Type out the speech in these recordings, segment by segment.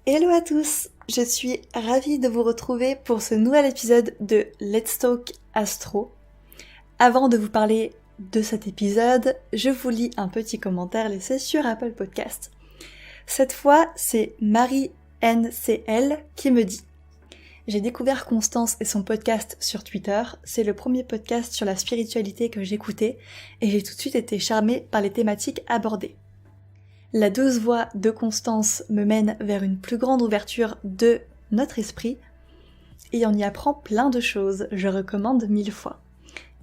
Hello à tous, je suis ravie de vous retrouver pour ce nouvel épisode de Let's Talk Astro. Avant de vous parler de cet épisode, je vous lis un petit commentaire laissé sur Apple Podcast. Cette fois, c'est Marie NCL qui me dit: j'ai découvert Constance et son podcast sur Twitter, c'est le premier podcast sur la spiritualité que j'écoutais et j'ai tout de suite été charmée par les thématiques abordées. La douce voix de Constance me mène vers une plus grande ouverture de notre esprit et on y apprend plein de choses, je recommande 1000 fois.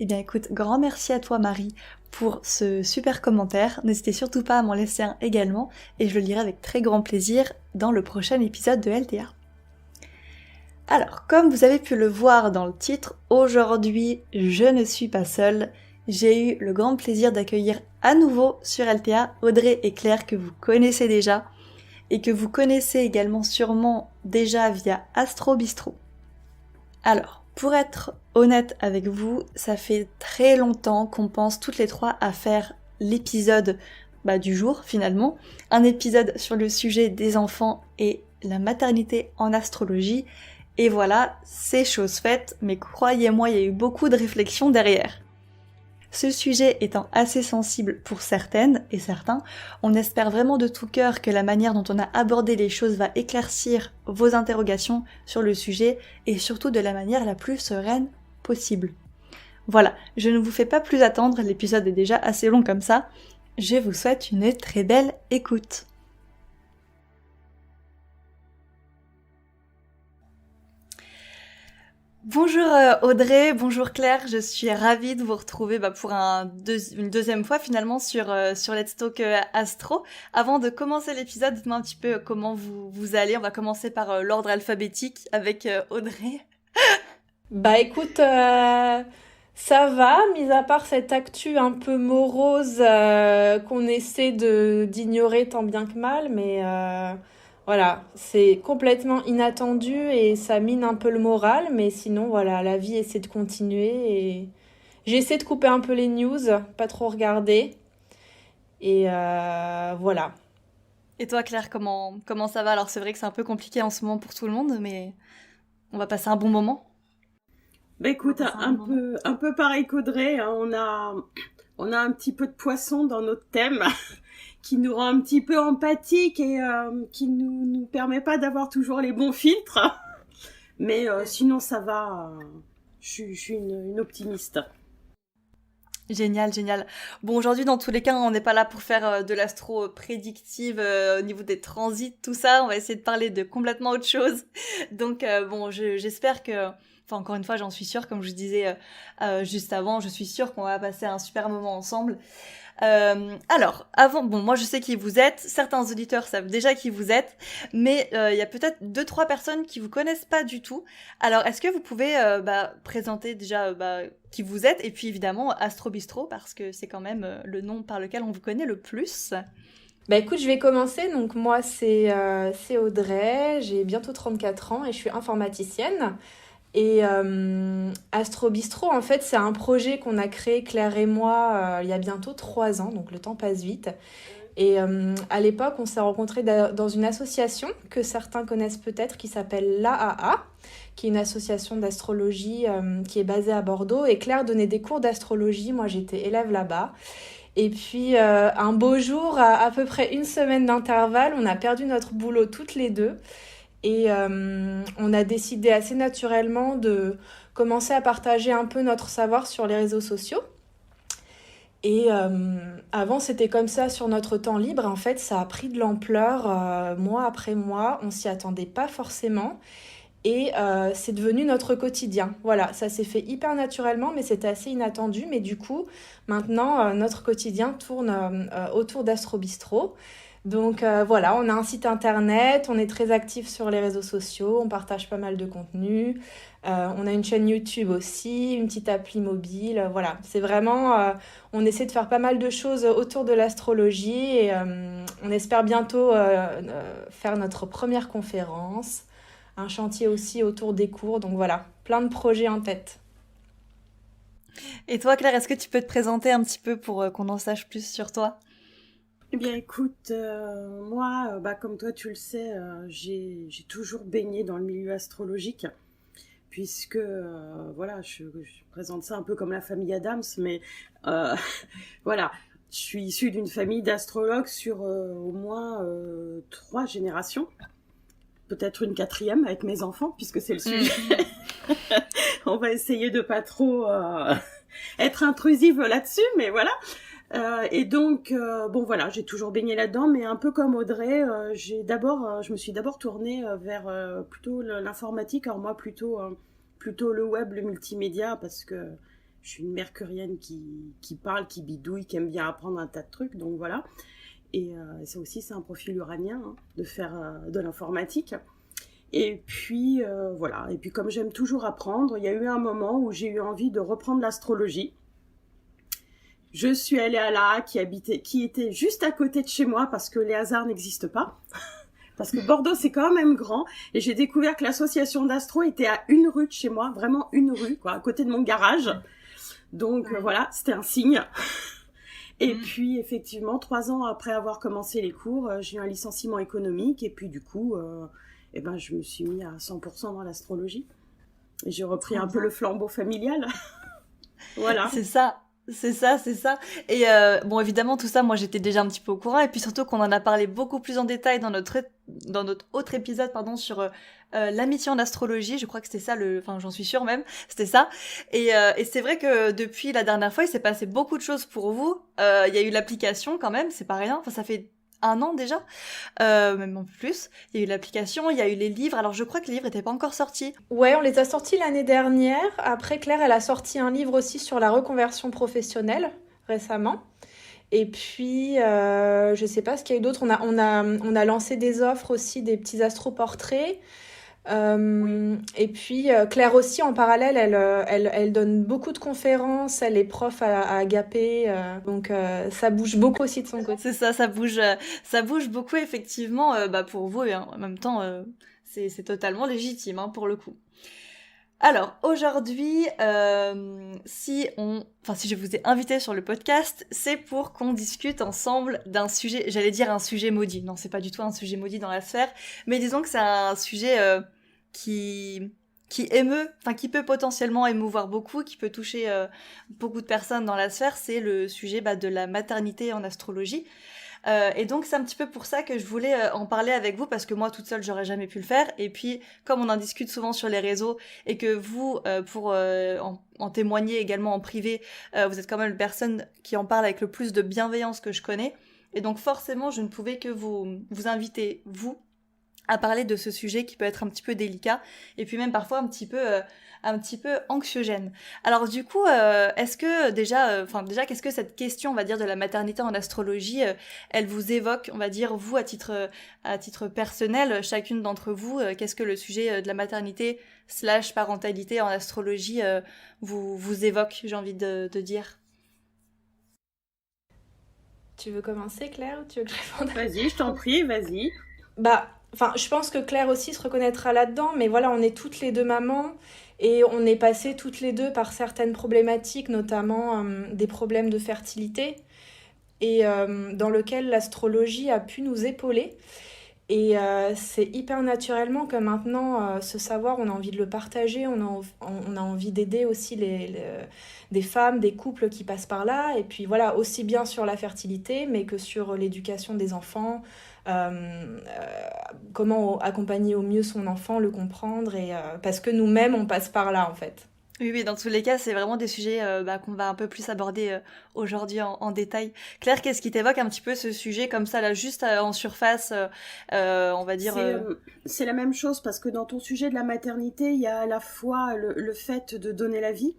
Eh bien écoute, grand merci à toi Marie pour ce super commentaire, n'hésitez surtout pas à m'en laisser un également et je le lirai avec très grand plaisir dans le prochain épisode de LTA. Alors, comme vous avez pu le voir dans le titre, aujourd'hui je ne suis pas seule. J'ai eu le grand plaisir d'accueillir à nouveau sur LTA Audrey et Claire que vous connaissez déjà et que vous connaissez également sûrement déjà via Astro Bistro. Alors, pour être honnête avec vous, ça fait très longtemps qu'on pense toutes les trois à faire l'épisode du jour finalement, un épisode sur le sujet des enfants et la maternité en astrologie. Et voilà, c'est chose faite, mais croyez-moi, il y a eu beaucoup de réflexions derrière. Ce sujet étant assez sensible pour certaines et certains, on espère vraiment de tout cœur que la manière dont on a abordé les choses va éclaircir vos interrogations sur le sujet et surtout de la manière la plus sereine possible. Voilà, je ne vous fais pas plus attendre, l'épisode est déjà assez long comme ça. Je vous souhaite une très belle écoute. Bonjour Audrey, bonjour Claire, je suis ravie de vous retrouver pour une deuxième fois finalement sur Let's Talk Astro. Avant de commencer l'épisode, dites-moi un petit peu comment vous allez. On va commencer par l'ordre alphabétique avec Audrey. Écoute, ça va, mis à part cette actu un peu morose qu'on essaie d'ignorer tant bien que mal, mais voilà, c'est complètement inattendu et ça mine un peu le moral, mais sinon voilà, la vie essaie de continuer et j'essaie de couper un peu les news, pas trop regarder et voilà. Et toi Claire, comment ça va? Alors c'est vrai que c'est un peu compliqué en ce moment pour tout le monde, mais on va passer un bon moment. Écoute, un peu pareil qu'Audrey, hein, on a un petit peu de poisson dans notre thème qui nous rend un petit peu empathique et qui nous permet pas d'avoir toujours les bons filtres. Mais sinon ça va, je suis une optimiste. Génial, génial. Bon, aujourd'hui, dans tous les cas, on n'est pas là pour faire de l'astro prédictive au niveau des transits, tout ça. On va essayer de parler de complètement autre chose. Donc, j'espère que... Enfin, encore une fois, j'en suis sûre, comme je disais juste avant, je suis sûre qu'on va passer un super moment ensemble. Alors, moi je sais qui vous êtes, certains auditeurs savent déjà qui vous êtes, mais il y a peut-être 2-3 personnes qui vous connaissent pas du tout. Alors, est-ce que vous pouvez présenter déjà qui vous êtes, et puis évidemment Astro Bistro, parce que c'est quand même le nom par lequel on vous connaît le plus. Écoute, je vais commencer. Donc moi c'est Audrey, j'ai bientôt 34 ans et je suis informaticienne. Et Astro Bistro, en fait, c'est un projet qu'on a créé, Claire et moi, il y a bientôt 3 ans, donc le temps passe vite. Et à l'époque, on s'est rencontrés dans une association que certains connaissent peut-être, qui s'appelle l'AAA, qui est une association d'astrologie qui est basée à Bordeaux. Et Claire donnait des cours d'astrologie, moi j'étais élève là-bas. Et puis un beau jour, à peu près une semaine d'intervalle, on a perdu notre boulot toutes les deux. Et on a décidé assez naturellement de commencer à partager un peu notre savoir sur les réseaux sociaux. Et avant, c'était comme ça sur notre temps libre. En fait, ça a pris de l'ampleur mois après mois. On s'y attendait pas forcément. Et c'est devenu notre quotidien. Voilà, ça s'est fait hyper naturellement, mais c'était assez inattendu. Mais du coup, maintenant, notre quotidien tourne autour d'Astro Bistro. Donc voilà, on a un site internet, on est très actif sur les réseaux sociaux, on partage pas mal de contenu, on a une chaîne YouTube aussi, une petite appli mobile, voilà. C'est vraiment, on essaie de faire pas mal de choses autour de l'astrologie et on espère bientôt faire notre première conférence, un chantier aussi autour des cours, donc voilà, plein de projets en tête. Et toi Claire, est-ce que tu peux te présenter un petit peu pour qu'on en sache plus sur toi ? Eh bien, écoute, moi, comme toi, tu le sais, j'ai toujours baigné dans le milieu astrologique, puisque, voilà, je présente ça un peu comme la famille Adams, mais euh, voilà, je suis issue d'une famille d'astrologues sur au moins 3 générations, peut-être une quatrième avec mes enfants, puisque c'est le sujet. On va essayer de pas trop être intrusive là-dessus, mais voilà. Et donc, bon voilà, j'ai toujours baigné là-dedans, mais un peu comme Audrey, je me suis d'abord tournée vers plutôt l'informatique, alors moi plutôt le web, le multimédia, parce que je suis une mercurienne qui parle, qui bidouille, qui aime bien apprendre un tas de trucs, donc voilà. Et ça aussi, c'est un profil uranien, hein, de faire de l'informatique. Et puis voilà, et puis comme j'aime toujours apprendre, il y a eu un moment où j'ai eu envie de reprendre l'astrologie. Je suis allée à La Hague, qui était juste à côté de chez moi, parce que les hasards n'existent pas. Parce que Bordeaux, c'est quand même grand. Et j'ai découvert que l'association d'astro était à une rue de chez moi, vraiment une rue, quoi, à côté de mon garage. Donc voilà, c'était un signe. Et puis effectivement, 3 ans après avoir commencé les cours, j'ai eu un licenciement économique. Et puis du coup, je me suis mis à 100% dans l'astrologie. Et j'ai repris un peu le flambeau familial. Voilà. C'est ça. C'est ça. Et bon, évidemment, tout ça, moi, j'étais déjà un petit peu au courant. Et puis surtout qu'on en a parlé beaucoup plus en détail dans notre autre épisode, sur l'amitié en astrologie. Je crois que c'était ça, j'en suis sûre même, c'était ça. Et c'est vrai que depuis la dernière fois, il s'est passé beaucoup de choses pour vous. Il y a eu l'application quand même, c'est pas rien. Enfin, ça fait 1 an déjà, même un peu plus. Il y a eu l'application, il y a eu les livres. Alors je crois que les livres n'étaient pas encore sortis. Ouais, on les a sortis l'année dernière. Après, Claire, elle a sorti un livre aussi sur la reconversion professionnelle récemment. Et puis, je sais pas ce qu'il y a eu d'autre. On a lancé des offres aussi, des petits astroportraits. Et puis Claire aussi en parallèle, elle donne beaucoup de conférences, elle est prof à Agapé, donc ça bouge beaucoup aussi de son côté. C'est ça bouge beaucoup effectivement, pour vous, et en même temps c'est totalement légitime, hein, pour le coup. Alors aujourd'hui, si je vous ai invité sur le podcast, c'est pour qu'on discute ensemble d'un sujet, j'allais dire un sujet maudit. Non, c'est pas du tout un sujet maudit dans la sphère, mais disons que c'est un sujet qui émeut, qui peut potentiellement émouvoir beaucoup, qui peut toucher beaucoup de personnes dans la sphère. C'est le sujet de la maternité en astrologie. Et donc c'est un petit peu pour ça que je voulais en parler avec vous, parce que moi toute seule j'aurais jamais pu le faire, et puis comme on en discute souvent sur les réseaux et que vous pour en témoigner également en privé, vous êtes quand même la personne qui en parle avec le plus de bienveillance que je connais, et donc forcément je ne pouvais que vous inviter, vous, à parler de ce sujet qui peut être un petit peu délicat, et puis même parfois un petit peu anxiogène. Alors du coup, est-ce que déjà, qu'est-ce que cette question, on va dire, de la maternité en astrologie, elle vous évoque, on va dire, vous, à titre personnel, chacune d'entre vous, qu'est-ce que le sujet de la maternité / parentalité en astrologie vous évoque, j'ai envie de dire. Tu veux commencer, Claire, ou tu veux que je réponde ? Vas-y, je t'en prie, vas-y. Je pense que Claire aussi se reconnaîtra là-dedans, mais voilà, on est toutes les deux mamans et on est passées toutes les deux par certaines problématiques, notamment des problèmes de fertilité, et dans lequel l'astrologie a pu nous épauler. Et c'est hyper naturellement que maintenant, ce savoir, on a envie de le partager, on a envie d'aider aussi des femmes, des couples qui passent par là, et puis voilà, aussi bien sur la fertilité, mais que sur l'éducation des enfants, comment accompagner au mieux son enfant, le comprendre, et parce que nous-mêmes, on passe par là, en fait. Oui, dans tous les cas, c'est vraiment des sujets qu'on va un peu plus aborder aujourd'hui en détail. Claire, qu'est-ce qui t'évoque un petit peu ce sujet comme ça, là, juste en surface, on va dire... C'est la même chose, parce que dans ton sujet de la maternité, il y a à la fois le fait de donner la vie,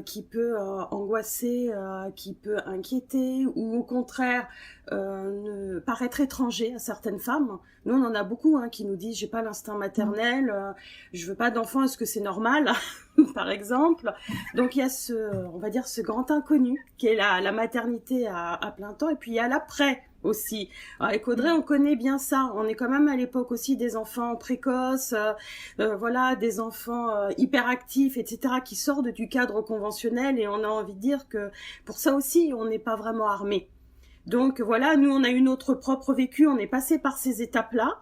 qui peut angoisser, qui peut inquiéter, ou au contraire paraître étranger à certaines femmes. Nous, on en a beaucoup qui nous disent « j'ai pas l'instinct maternel, je veux pas d'enfant, est-ce que c'est normal ?» par exemple. Donc il y a ce grand inconnu qui est la maternité à plein temps, et puis il y a l'après aussi. Alors, avec Audrey, on connaît bien ça. On est quand même à l'époque aussi des enfants précoces, des enfants hyperactifs, etc., qui sortent du cadre conventionnel, et on a envie de dire que pour ça aussi, on n'est pas vraiment armé. Donc voilà, nous on a eu notre propre vécu, on est passé par ces étapes-là.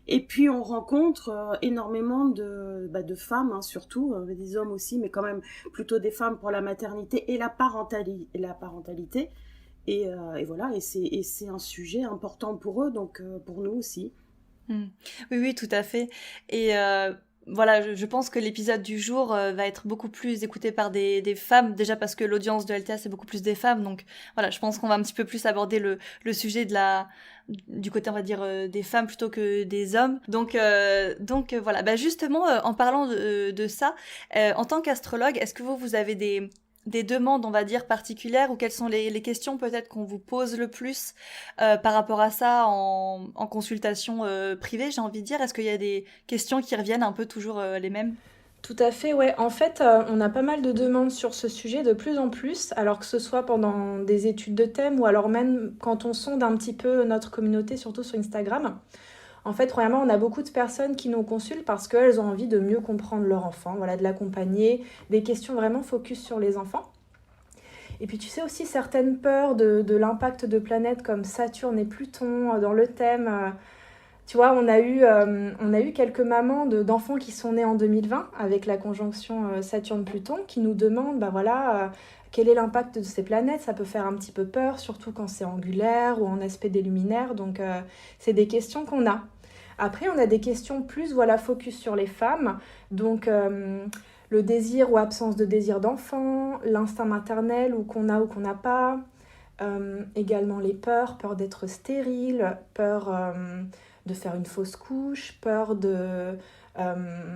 Et puis on rencontre énormément de femmes, hein, surtout, des hommes aussi, mais quand même plutôt des femmes pour la maternité et la parentalité. Et voilà, et c'est un sujet important pour eux, donc pour nous aussi. Oui, oui, tout à fait. Et voilà, je pense que l'épisode du jour va être beaucoup plus écouté par des femmes, déjà parce que l'audience de LTA, c'est beaucoup plus des femmes. Donc voilà, je pense qu'on va un petit peu plus aborder le sujet du côté, on va dire, des femmes plutôt que des hommes. Donc voilà, bah justement, en parlant de ça, en tant qu'astrologue, est-ce que vous avez des demandes, on va dire, particulières, ou quelles sont les questions peut-être qu'on vous pose le plus par rapport à ça en consultation privée, j'ai envie de dire? Est-ce qu'il y a des questions qui reviennent un peu toujours les mêmes? Tout à fait, ouais. En fait, on a pas mal de demandes sur ce sujet de plus en plus, alors que ce soit pendant des études de thème ou alors même quand on sonde un petit peu notre communauté, surtout sur Instagram. En fait, vraiment, on a beaucoup de personnes qui nous consultent parce qu'elles ont envie de mieux comprendre leur enfant, voilà, de l'accompagner, des questions vraiment focus sur les enfants. Et puis tu sais aussi certaines peurs de l'impact de planètes comme Saturne et Pluton dans le thème. Tu vois, on a eu quelques mamans d'enfants qui sont nés en 2020 avec la conjonction Saturne-Pluton qui nous demandent, bah voilà, quel est l'impact de ces planètes. Ça peut faire un petit peu peur, surtout quand c'est angulaire ou en aspect des luminaires. Donc c'est des questions qu'on a. Après, on a des questions plus, voilà, focus sur les femmes. Donc le désir ou absence de désir d'enfant, l'instinct maternel ou qu'on n'a pas. Également les peurs d'être stérile, peur de faire une fausse couche, peur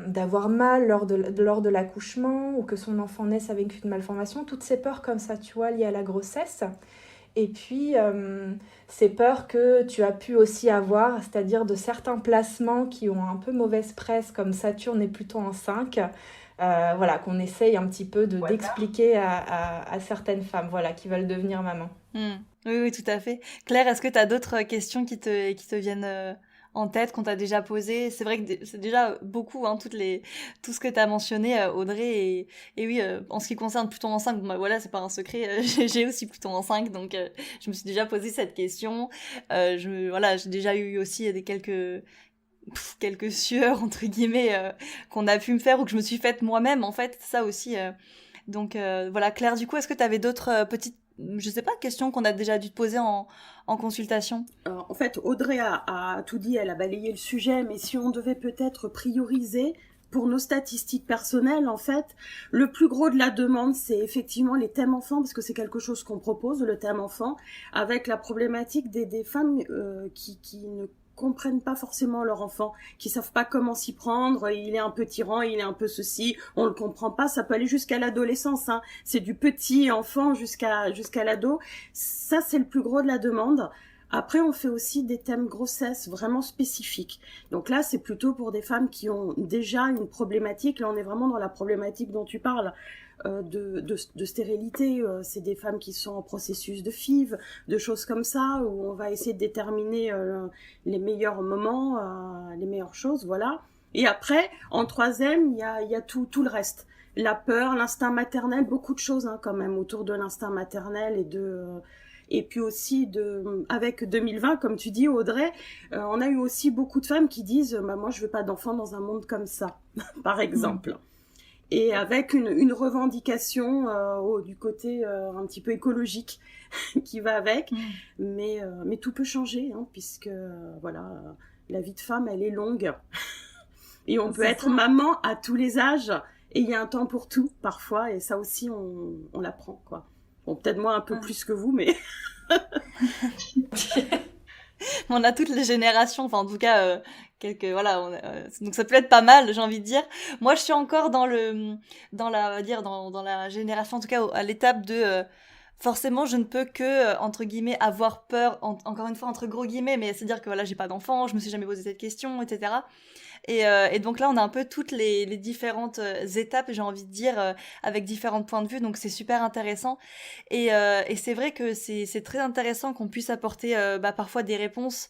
d'avoir mal lors de l'accouchement ou que son enfant naisse avec une malformation. Toutes ces peurs comme ça, tu vois, liées à la grossesse. Et puis, ces peurs que tu as pu aussi avoir, c'est-à-dire de certains placements qui ont un peu mauvaise presse, comme Saturne est plutôt en 5, voilà, qu'on essaye un petit peu d'expliquer à certaines femmes, voilà, qui veulent devenir maman. Oui, oui, tout à fait. Claire, est-ce que tu as d'autres questions qui te viennent en tête, qu'on t'a déjà posées? C'est vrai que c'est déjà beaucoup, hein, tout ce que tu as mentionné, Audrey. Et oui, en ce qui concerne Pluton en 5, bah voilà, c'est pas un secret, j'ai aussi Pluton en 5, donc je me suis déjà posé cette question. Voilà, j'ai déjà eu aussi quelques sueurs, entre guillemets, qu'on a pu me faire ou que je me suis faite moi-même, en fait, ça aussi. Donc voilà, Claire, du coup, est-ce que tu avais d'autres petites, je sais pas, questions qu'on a déjà dû te poser en consultation? En fait, Audrey a tout dit, elle a balayé le sujet, mais si on devait peut-être prioriser pour nos statistiques personnelles, en fait, le plus gros de la demande, c'est effectivement les thèmes enfants, parce que c'est quelque chose qu'on propose, le thème enfant, avec la problématique des femmes qui ne comprennent pas forcément leur enfant, qui savent pas comment s'y prendre, il est un peu tyran, il est un peu ceci, on le comprend pas, ça peut aller jusqu'à l'adolescence, hein. C'est du petit enfant jusqu'à l'ado. Ça, c'est le plus gros de la demande. Après, on fait aussi des thèmes grossesse vraiment spécifiques. Donc là, c'est plutôt pour des femmes qui ont déjà une problématique. Là, on est vraiment dans la problématique dont tu parles. De stérilité, c'est des femmes qui sont en processus de FIV, de choses comme ça, où on va essayer de déterminer les meilleurs moments, les meilleures choses, voilà. Et après, en troisième, il y a tout le reste. La peur, l'instinct maternel, beaucoup de choses, hein, quand même, autour de l'instinct maternel et puis aussi avec 2020, comme tu dis, Audrey, on a eu aussi beaucoup de femmes qui disent, bah, moi, je veux pas d'enfants dans un monde comme ça, par exemple. Et avec une revendication du côté un petit peu écologique qui va avec. Mais tout peut changer, hein, puisque voilà, la vie de femme, elle est longue. Et on peut être maman à tous les âges. Et il y a un temps pour tout, parfois. Et ça aussi, on l'apprend, quoi. Bon, peut-être moi un peu plus que vous, mais... On a toutes les générations, enfin en tout cas voilà, donc ça peut être pas mal, j'ai envie de dire. Moi, je suis encore dans la génération, en tout cas à l'étape de forcément, je ne peux que entre guillemets avoir peur, encore une fois entre gros guillemets, mais c'est dire que voilà, j'ai pas d'enfant, je me suis jamais posé cette question, etc. Et donc là, on a un peu toutes les différentes étapes, j'ai envie de dire, avec différents points de vue. Donc c'est super intéressant. Et c'est vrai que c'est très intéressant qu'on puisse apporter parfois des réponses,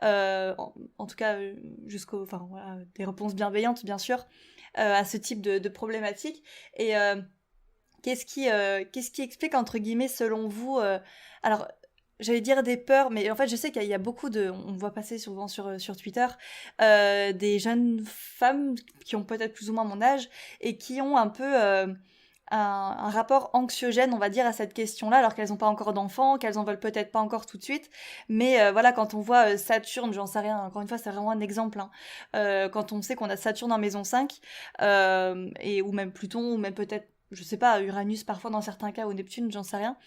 en tout cas enfin voilà, des réponses bienveillantes, bien sûr, à ce type de problématiques. Et qu'est-ce qui explique, entre guillemets, selon vous, alors j'allais dire des peurs, mais en fait, je sais qu'il y a beaucoup on voit passer souvent sur Twitter, des jeunes femmes qui ont peut-être plus ou moins mon âge et qui ont un peu un rapport anxiogène, on va dire, à cette question-là, alors qu'elles n'ont pas encore d'enfants, qu'elles en veulent peut-être pas encore tout de suite. Mais voilà, quand on voit Saturne, j'en sais rien, encore une fois, c'est vraiment un exemple, hein. Quand on sait qu'on a Saturne en maison 5, ou même Pluton, ou même peut-être, je sais pas, Uranus parfois dans certains cas, ou Neptune, j'en sais rien.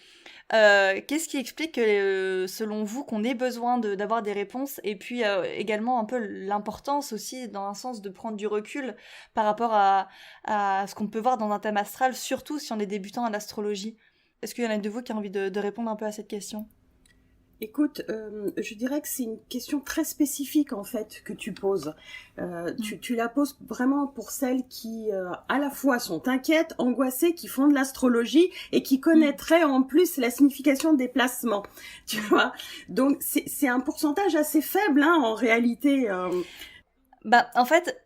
Qu'est-ce qui explique que, selon vous, qu'on ait besoin d'avoir des réponses, et puis également un peu l'importance aussi, dans un sens, de prendre du recul par rapport à ce qu'on peut voir dans un thème astral, surtout si on est débutant en astrologie. Est-ce qu'il y en a de vous qui a envie de répondre un peu à cette question? Écoute, je dirais que c'est une question très spécifique en fait que tu poses. Tu la poses vraiment pour celles qui à la fois sont inquiètes, angoissées, qui font de l'astrologie et qui connaîtraient en plus la signification des placements. Tu vois, donc c'est un pourcentage assez faible hein, en réalité. Bah en fait.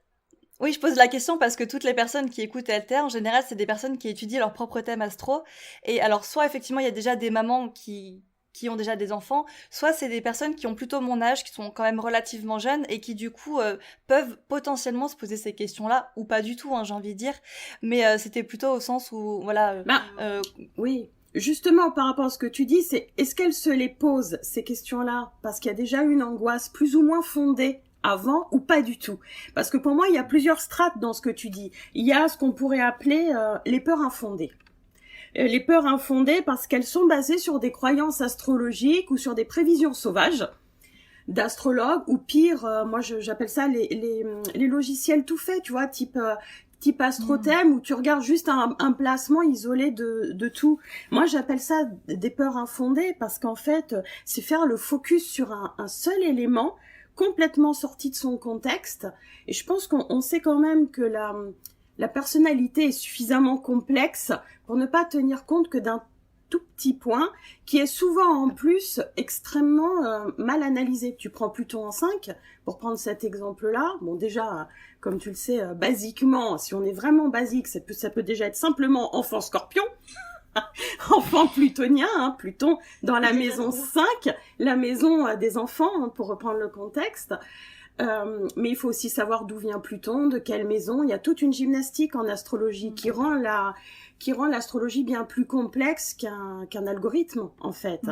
Oui, je pose la question parce que toutes les personnes qui écoutent Alter, en général, c'est des personnes qui étudient leur propre thème astro. Et alors, soit effectivement, il y a déjà des mamans qui ont déjà des enfants, soit c'est des personnes qui ont plutôt mon âge, qui sont quand même relativement jeunes et qui du coup peuvent potentiellement se poser ces questions-là, ou pas du tout, hein, j'ai envie de dire. Mais c'était plutôt au sens où, voilà... Oui. Justement, par rapport à ce que tu dis, c'est est-ce qu'elles se les posent, ces questions-là, parce qu'il y a déjà une angoisse plus ou moins fondée avant ou pas du tout. Parce que pour moi, il y a plusieurs strates dans ce que tu dis. Il y a ce qu'on pourrait appeler les peurs infondées. Les peurs infondées parce qu'elles sont basées sur des croyances astrologiques ou sur des prévisions sauvages d'astrologues ou pire, moi j'appelle ça les logiciels tout faits, tu vois, type Astrothème où tu regardes juste un placement isolé de tout. Moi, j'appelle ça des peurs infondées parce qu'en fait, c'est faire le focus sur un seul élément complètement sorti de son contexte. Et je pense qu'on sait quand même que la personnalité est suffisamment complexe pour ne pas tenir compte que d'un tout petit point qui est souvent en plus extrêmement mal analysé. Tu prends Pluton en 5, pour prendre cet exemple-là. Bon, déjà, comme tu le sais, basiquement, si on est vraiment basique, ça peut déjà être simplement enfant scorpion. Enfant plutonien, hein, Pluton dans la maison 5, la maison des enfants, hein, pour reprendre le contexte. Mais il faut aussi savoir d'où vient Pluton, de quelle maison. Il y a toute une gymnastique en astrologie qui rend l'astrologie bien plus complexe qu'un algorithme, en fait.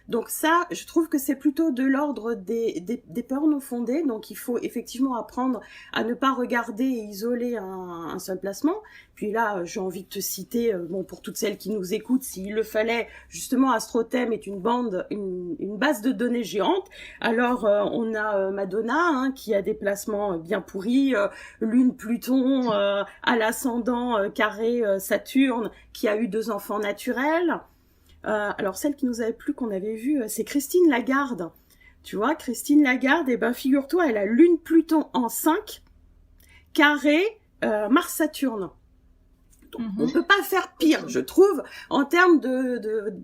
Donc ça, je trouve que c'est plutôt de l'ordre des peurs non fondées. Donc il faut effectivement apprendre à ne pas regarder et isoler un seul placement. Puis là, j'ai envie de te citer, bon, pour toutes celles qui nous écoutent, s'il le fallait, justement, Astrothème est une base de données géante. Alors, on a Madonna, hein, qui a des placements bien pourris, Lune Pluton, à l'ascendant carré Saturne, qui a eu 2 enfants naturels. Alors celle qui nous avait plu, qu'on avait vue, c'est Christine Lagarde. Tu vois, Christine Lagarde, ben figure-toi, elle a Lune Pluton en 5, carré Mars-Saturne. Donc, on peut pas faire pire, je trouve, en termes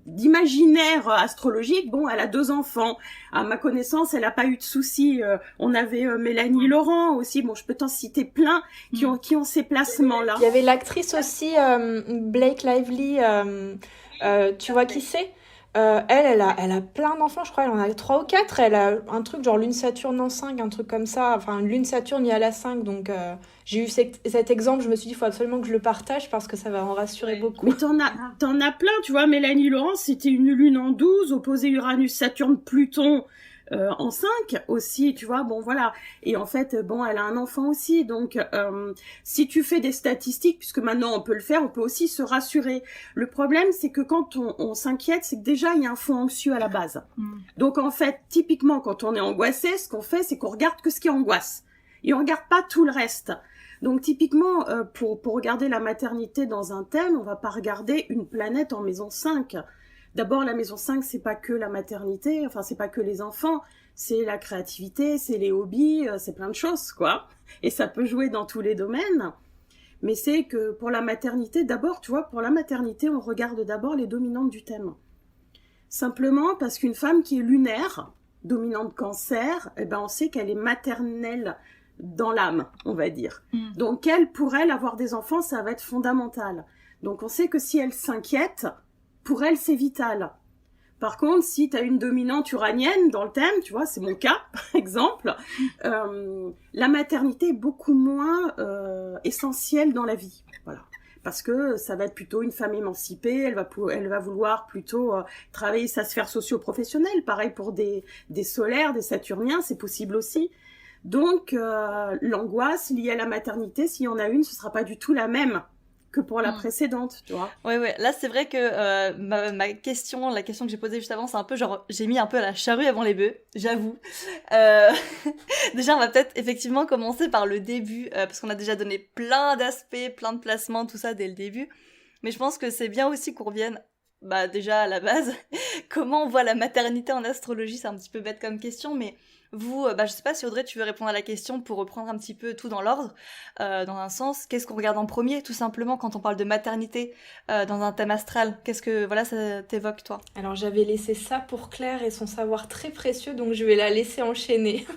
d'imaginaire astrologique. Bon, elle a 2 enfants. À ma connaissance, elle a pas eu de soucis. On avait Mélanie Laurent aussi. Bon, je peux t'en citer plein qui ont ces placements-là. Il y avait l'actrice aussi, Blake Lively. Tu vois qui c'est? Elle a plein d'enfants, je crois, elle en a 3 ou 4. Elle a un truc genre Lune Saturne en 5, un truc comme ça. Enfin, Lune Saturne, il y a la 5, donc j'ai eu cet exemple, je me suis dit, il faut absolument que je le partage parce que ça va en rassurer beaucoup. Mais t'en as plein, tu vois, Mélanie Laurent, c'était une Lune en 12, opposé Uranus, Saturne, Pluton en 5 aussi, tu vois, bon voilà. Et en fait, bon, elle a un enfant aussi, donc si tu fais des statistiques, puisque maintenant on peut le faire, on peut aussi se rassurer. Le problème, c'est que quand on s'inquiète, c'est que déjà il y a un fond anxieux à la base. Donc en fait, typiquement, quand on est angoissé, ce qu'on fait, c'est qu'on regarde que ce qui angoisse. Et on regarde pas tout le reste. Donc typiquement, pour regarder la maternité dans un thème, on va pas regarder une planète en maison 5. D'abord, la maison 5, c'est pas que la maternité, enfin, c'est pas que les enfants, c'est la créativité, c'est les hobbies, c'est plein de choses, quoi. Et ça peut jouer dans tous les domaines. Mais c'est que pour la maternité, d'abord, tu vois, pour la maternité, on regarde d'abord les dominantes du thème. Simplement parce qu'une femme qui est lunaire, dominante cancer, eh ben, on sait qu'elle est maternelle dans l'âme, on va dire. Donc, pour elle, avoir des enfants, ça va être fondamental. Donc, on sait que si elle s'inquiète, pour elle, c'est vital. Par contre, si tu as une dominante uranienne dans le thème, tu vois, c'est mon cas, par exemple, la maternité est beaucoup moins essentielle dans la vie. Voilà. Parce que ça va être plutôt une femme émancipée, elle va vouloir plutôt travailler sa sphère socio-professionnelle. Pareil pour des solaires, des saturniens, c'est possible aussi. Donc, l'angoisse liée à la maternité, s'il y en a une, ce sera pas du tout la même que pour la précédente, tu vois. Ouais. Là, c'est vrai que la question que j'ai posée juste avant, c'est un peu genre, j'ai mis un peu la charrue avant les bœufs, j'avoue. Déjà, on va peut-être effectivement commencer par le début, parce qu'on a déjà donné plein d'aspects, plein de placements, tout ça dès le début. Mais je pense que c'est bien aussi qu'on revienne, déjà à la base, comment on voit la maternité en astrologie, c'est un petit peu bête comme question, mais vous, je sais pas si Audrey, tu veux répondre à la question pour reprendre un petit peu tout dans l'ordre, dans un sens. Qu'est-ce qu'on regarde en premier, tout simplement, quand on parle de maternité dans un thème astral? Qu'est-ce que, ça t'évoque, toi? Alors, j'avais laissé ça pour Claire et son savoir très précieux, donc je vais la laisser enchaîner.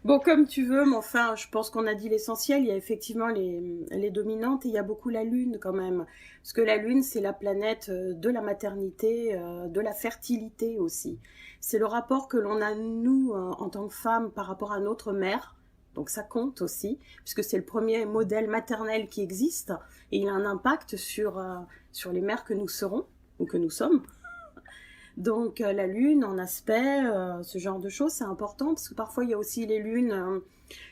Bon, comme tu veux, mais enfin, je pense qu'on a dit l'essentiel. Il y a effectivement les dominantes et il y a beaucoup la Lune quand même. Parce que la Lune, c'est la planète de la maternité, de la fertilité aussi. C'est le rapport que l'on a, nous, en tant que femmes, par rapport à notre mère. Donc ça compte aussi, puisque c'est le premier modèle maternel qui existe. Et il a un impact sur les mères que nous serons, ou que nous sommes. Donc la lune en aspect, ce genre de choses, c'est important parce que parfois il y a aussi les lunes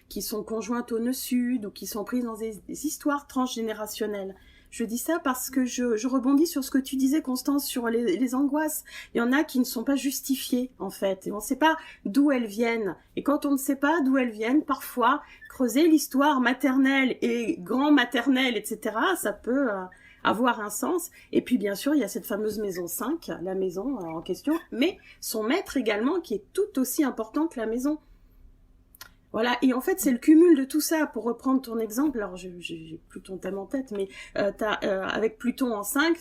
qui sont conjointes au nœud sud ou qui sont prises dans des histoires transgénérationnelles. Je dis ça parce que je rebondis sur ce que tu disais, Constance, sur les angoisses. Il y en a qui ne sont pas justifiées, en fait, et on ne sait pas d'où elles viennent. Et quand on ne sait pas d'où elles viennent, parfois, creuser l'histoire maternelle et grand-maternelle, etc., ça peut avoir un sens. Et puis, bien sûr, il y a cette fameuse maison 5, la maison en question, mais son maître également, qui est tout aussi important que la maison. Voilà, et en fait, c'est le cumul de tout ça. Pour reprendre ton exemple, alors j'ai plus ton thème en tête, mais avec Pluton en 5,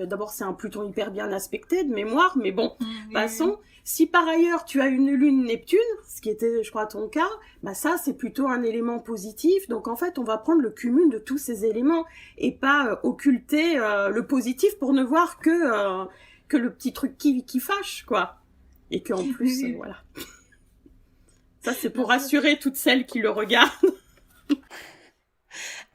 d'abord c'est un Pluton hyper bien aspecté de mémoire, mais bon, passons. Si par ailleurs tu as une lune Neptune, ce qui était, je crois, ton cas, ça c'est plutôt un élément positif. Donc en fait, on va prendre le cumul de tous ces éléments et pas occulter le positif pour ne voir que le petit truc qui fâche, quoi. Et qu'en plus, voilà. Ça, c'est pour rassurer toutes celles qui le regardent.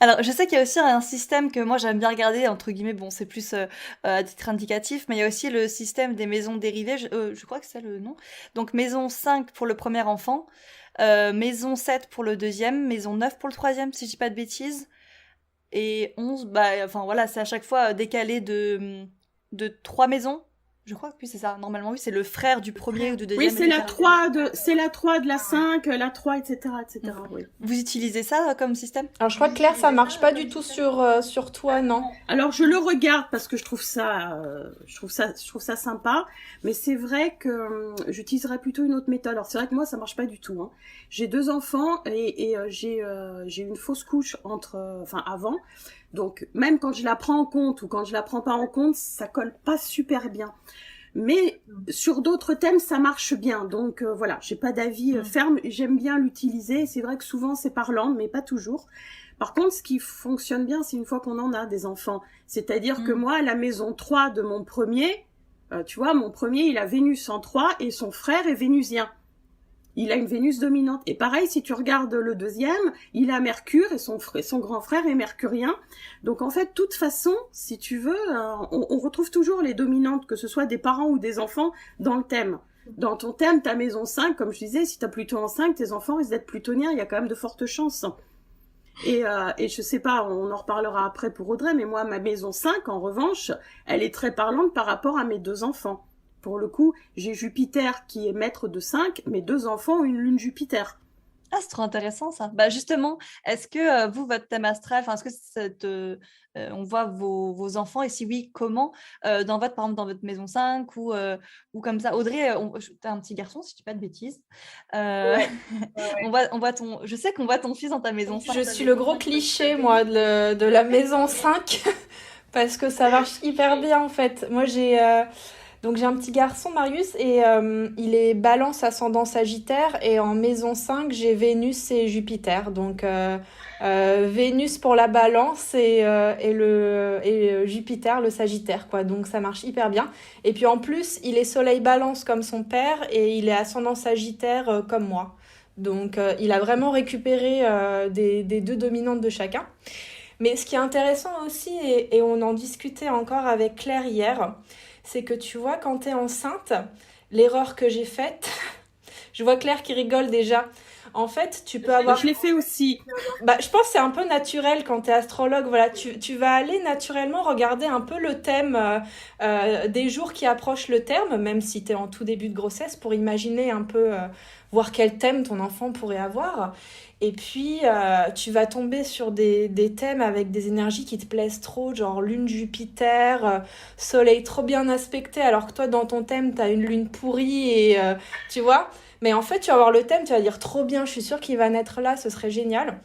Alors, je sais qu'il y a aussi un système que moi j'aime bien regarder, entre guillemets, bon, c'est plus à titre indicatif, mais il y a aussi le système des maisons dérivées, je crois que c'est le nom. Donc, maison 5 pour le premier enfant, maison 7 pour le deuxième, maison 9 pour le troisième, si je dis pas de bêtises, et 11, c'est à chaque fois décalé de 3 maisons. Je crois que oui, c'est ça. Normalement, oui, c'est le frère du premier ou du deuxième. Oui, c'est la 3 de la 5, la 3, etc., etc. Oui. Vous utilisez ça comme système? Alors, je crois que Claire, ça marche pas du tout sur toi, non? Alors, je le regarde parce que je trouve ça sympa. Mais c'est vrai que j'utiliserais plutôt une autre méthode. Alors, c'est vrai que moi, ça marche pas du tout. Hein. J'ai 2 enfants et j'ai une fausse couche avant. Donc, même quand je la prends en compte ou quand je la prends pas en compte, ça colle pas super bien. Mais sur d'autres thèmes, ça marche bien. Donc, voilà, j'ai pas d'avis ferme. J'aime bien l'utiliser. C'est vrai que souvent, c'est parlant, mais pas toujours. Par contre, ce qui fonctionne bien, c'est une fois qu'on en a des enfants. C'est-à-dire que moi, la maison 3 de mon premier, tu vois, mon premier, il a Vénus en 3 et son frère est vénusien. Il a une Vénus dominante. Et pareil, si tu regardes le deuxième, il a Mercure et son grand frère est mercurien. Donc en fait, de toute façon, si tu veux, on retrouve toujours les dominantes, que ce soit des parents ou des enfants, dans le thème. Dans ton thème, ta maison 5, comme je disais, si tu as Pluton en 5, tes enfants risquent d'être plutoniens, il y a quand même de fortes chances. Et je sais pas, on en reparlera après pour Audrey, mais moi, ma maison 5, en revanche, elle est très parlante par rapport à mes 2 enfants. Pour le coup, j'ai Jupiter qui est maître de 5, mes 2 enfants ont une lune Jupiter. Ah, c'est trop intéressant ça. Justement, est-ce que vous, votre thème astral, est-ce que on voit vos enfants et si oui, comment par exemple, dans votre maison 5 ou comme ça. Audrey, t'as un petit garçon, si je dis pas de bêtises. Ouais. On voit je sais qu'on voit ton fils dans ta maison 5. Je suis le gros cliché, moi, de la maison 5 parce que ça marche hyper bien en fait. Moi, j'ai Donc j'ai un petit garçon, Marius, et il est Balance ascendant Sagittaire, et en maison 5, j'ai Vénus et Jupiter. Donc Vénus pour la Balance et Jupiter, le Sagittaire, quoi. Donc ça marche hyper bien. Et puis en plus, il est Soleil Balance comme son père, et il est ascendant Sagittaire comme moi. Donc il a vraiment récupéré des deux dominantes de chacun. Mais ce qui est intéressant aussi, et on en discutait encore avec Claire hier, c'est que tu vois, quand t'es enceinte, l'erreur que j'ai faite, je vois Claire qui rigole déjà. En fait, tu peux avoir... Je l'ai fait aussi. Bah, je pense que c'est un peu naturel quand t'es astrologue. Voilà, tu vas aller naturellement regarder un peu le thème des jours qui approchent le terme, même si t'es en tout début de grossesse, pour imaginer un peu, voir quel thème ton enfant pourrait avoir. Et puis, tu vas tomber sur des thèmes avec des énergies qui te plaisent trop, genre lune Jupiter, soleil trop bien aspecté, alors que toi, dans ton thème, t'as une lune pourrie et tu vois. Mais en fait, tu vas voir le thème, tu vas dire trop bien, je suis sûre qu'il va naître là, ce serait génial.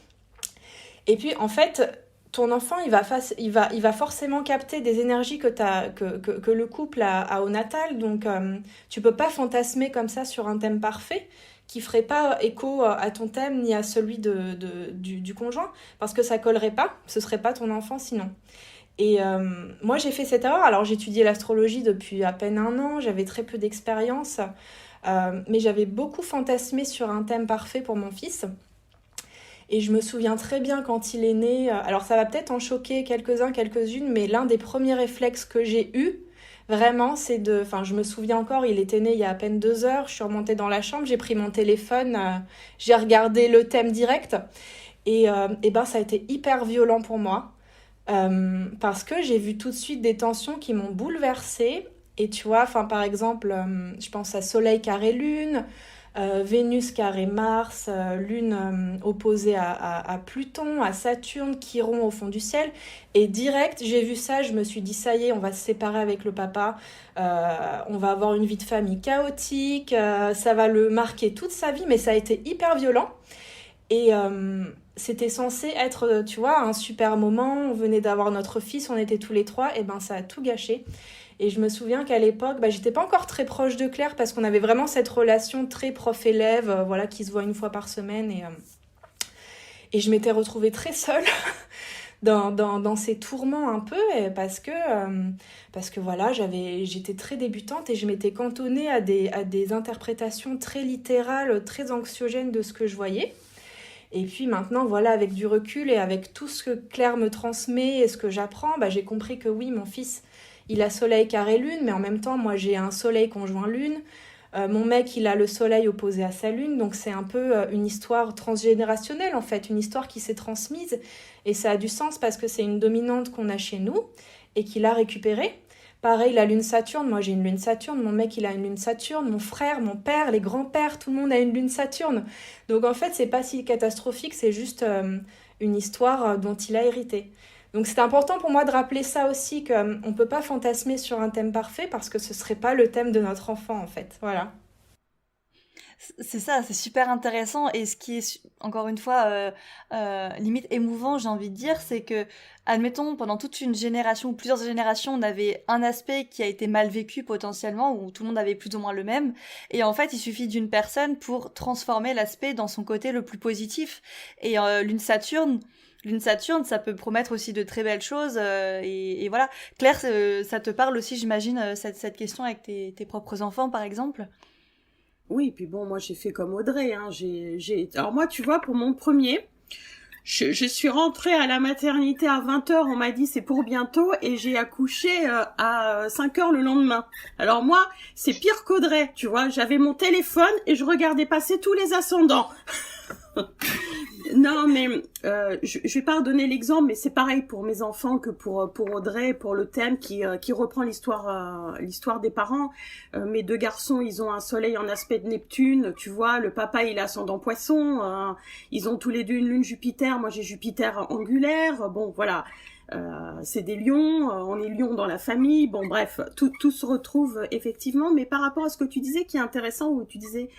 Et puis, en fait, ton enfant, il va forcément capter des énergies que le couple a au natal. Donc, tu peux pas fantasmer comme ça sur un thème parfait qui ferait pas écho à ton thème ni à celui du conjoint, parce que ça collerait pas, ce serait pas ton enfant sinon. Et moi, j'ai fait cette erreur. Alors, j'étudiais l'astrologie depuis à peine 1 an, j'avais très peu d'expérience, mais j'avais beaucoup fantasmé sur un thème parfait pour mon fils. Et je me souviens très bien quand il est né, alors ça va peut-être en choquer quelques-uns, quelques-unes, mais l'un des premiers réflexes que j'ai eus, vraiment, c'est de... Enfin, je me souviens encore, il était né il y a à peine 2 heures, je suis remontée dans la chambre, j'ai pris mon téléphone, j'ai regardé le thème direct, et ben ça a été hyper violent pour moi, parce que j'ai vu tout de suite des tensions qui m'ont bouleversée. Et tu vois, enfin, par exemple, je pense à Soleil carré Lune, Vénus carré Mars, Lune opposée à Pluton, à Saturne, Chiron au fond du ciel. Et direct, j'ai vu ça, je me suis dit, ça y est, on va se séparer avec le papa, on va avoir une vie de famille chaotique, ça va le marquer toute sa vie, mais ça a été hyper violent. Et c'était censé être, tu vois, un super moment, on venait d'avoir notre fils, on était tous les trois, et ben ça a tout gâché. Et je me souviens qu'à l'époque, j'étais pas encore très proche de Claire parce qu'on avait vraiment cette relation très prof-élève, voilà, qui se voit une fois par semaine. Et je m'étais retrouvée très seule dans ces tourments un peu, parce que voilà, j'étais très débutante et je m'étais cantonnée à des interprétations très littérales, très anxiogènes de ce que je voyais. Et puis maintenant, voilà, avec du recul et avec tout ce que Claire me transmet et ce que j'apprends, j'ai compris que oui, mon fils, il a soleil carré lune, mais en même temps, moi, j'ai un soleil conjoint lune. Mon mec, il a le soleil opposé à sa lune. Donc, c'est un peu une histoire transgénérationnelle, en fait, une histoire qui s'est transmise. Et ça a du sens parce que c'est une dominante qu'on a chez nous et qu'il a récupérée. Pareil, la lune Saturne. Moi, j'ai une lune Saturne. Mon mec, il a une lune Saturne. Mon frère, mon père, les grands-pères, tout le monde a une lune Saturne. Donc, en fait, c'est pas si catastrophique. C'est juste une histoire dont il a hérité. Donc c'est important pour moi de rappeler ça aussi, qu'on ne peut pas fantasmer sur un thème parfait parce que ce ne serait pas le thème de notre enfant en fait. Voilà. C'est ça, c'est super intéressant. Et ce qui est, encore une fois, limite émouvant, j'ai envie de dire, c'est que, admettons, pendant toute une génération ou plusieurs générations, on avait un aspect qui a été mal vécu potentiellement, où tout le monde avait plus ou moins le même. Et en fait, il suffit d'une personne pour transformer l'aspect dans son côté le plus positif. Et Lune Saturne, ça peut promettre aussi de très belles choses. Et voilà. Claire, ça te parle aussi, j'imagine, cette question avec tes propres enfants, par exemple? Oui, puis bon, moi j'ai fait comme Audrey. Hein. Alors moi, tu vois, pour mon premier, je suis rentrée à la maternité à 20h, on m'a dit c'est pour bientôt, et j'ai accouché à 5h le lendemain. Alors moi, c'est pire qu'Audrey, tu vois. J'avais mon téléphone et je regardais passer tous les ascendants. Non, mais je vais pas redonner l'exemple, mais c'est pareil pour mes enfants que pour Audrey, pour le thème qui reprend l'histoire des parents. Mes 2 garçons, ils ont un soleil en aspect de Neptune, tu vois. Le papa, il est ascendant Poisson. Ils ont tous les deux une lune Jupiter. Moi, j'ai Jupiter angulaire. Bon, voilà. C'est des lions. On est lions dans la famille. Bon, bref, tout se retrouve effectivement. Mais par rapport à ce que tu disais, qui est intéressant, où tu disais,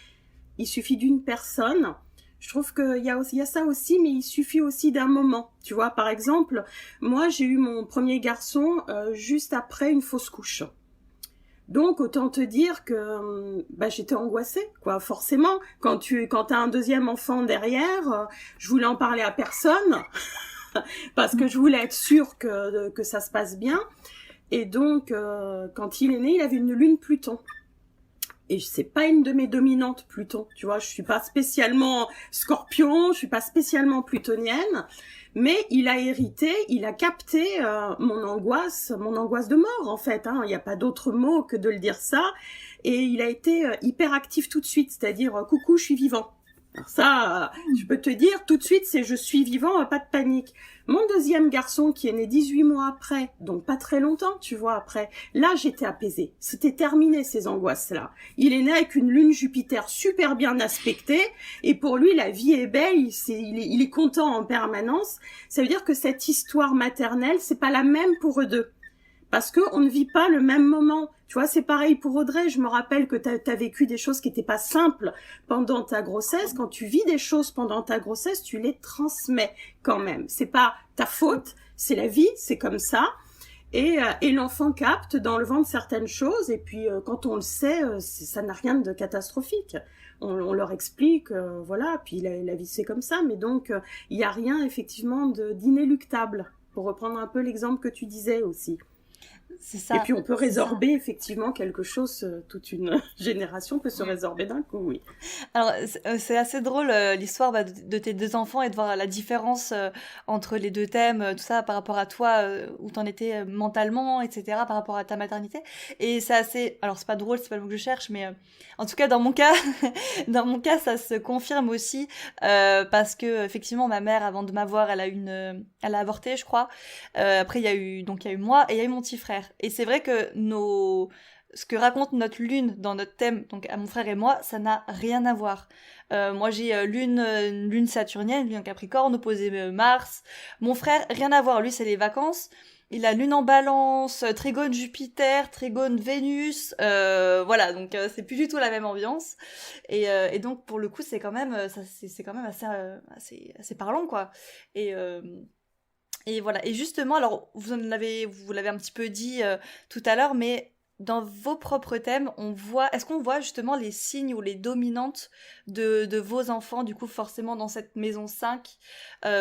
il suffit d'une personne. Je trouve qu'il y a ça aussi, mais il suffit aussi d'un moment. Tu vois, par exemple, moi, j'ai eu mon premier garçon juste après une fausse couche. Donc autant te dire que j'étais angoissée, quoi. Forcément, quand t'as un deuxième enfant derrière, je voulais en parler à personne parce que je voulais être sûre que ça se passe bien. Et donc quand il est né, il avait une lune Pluton. Et c'est pas une de mes dominantes Pluton, tu vois, je suis pas spécialement Scorpion, je suis pas spécialement plutonienne, mais il a capté mon angoisse de mort en fait, hein, il y a pas d'autre mot que de le dire ça, et il a été hyper actif tout de suite, c'est-à-dire coucou, je suis vivant. Alors ça, je peux te dire tout de suite, c'est je suis vivant, pas de panique. Mon deuxième garçon qui est né 18 mois après, donc pas très longtemps, tu vois, après, là j'étais apaisée. C'était terminé ces angoisses-là. Il est né avec une lune Jupiter super bien aspectée, et pour lui la vie est belle, il est content en permanence. Ça veut dire que cette histoire maternelle, c'est pas la même pour eux deux. Parce que on ne vit pas le même moment. Tu vois, c'est pareil pour Audrey. Je me rappelle que t'as vécu des choses qui étaient pas simples pendant ta grossesse. Quand tu vis des choses pendant ta grossesse, tu les transmets quand même. C'est pas ta faute, c'est la vie, c'est comme ça. Et l'enfant capte dans le ventre certaines choses. Et puis, quand on le sait, ça n'a rien de catastrophique. On leur explique, voilà. Puis la vie, c'est comme ça. Mais donc, il y a rien, effectivement, d'inéluctable. Pour reprendre un peu l'exemple que tu disais aussi. C'est ça. Et puis on peut résorber effectivement quelque chose, toute une génération peut se résorber d'un coup, oui. Alors c'est assez drôle l'histoire de tes deux enfants et de voir la différence entre les deux thèmes, tout ça par rapport à toi, où t'en étais mentalement, etc., par rapport à ta maternité. Et c'est assez... Alors c'est pas drôle, c'est pas le mot que je cherche, mais en tout cas dans mon cas, ça se confirme aussi, parce que effectivement ma mère, avant de m'avoir, elle a avorté, je crois. Après il y a eu moi et il y a eu mon petit frère. Et c'est vrai que ce que raconte notre lune dans notre thème, donc à mon frère et moi, ça n'a rien à voir. Moi j'ai une lune saturnienne, une lune en Capricorne, opposée Mars. Mon frère, rien à voir, lui c'est les vacances. Il a lune en balance, trigone Jupiter, trigone Vénus, voilà, donc c'est plus du tout la même ambiance. Et donc pour le coup c'est quand même assez parlant, quoi. Et voilà. Et justement, alors vous l'avez un petit peu dit tout à l'heure, mais dans vos propres thèmes, est-ce qu'on voit justement les signes ou les dominantes de vos enfants, du coup forcément dans cette maison 5,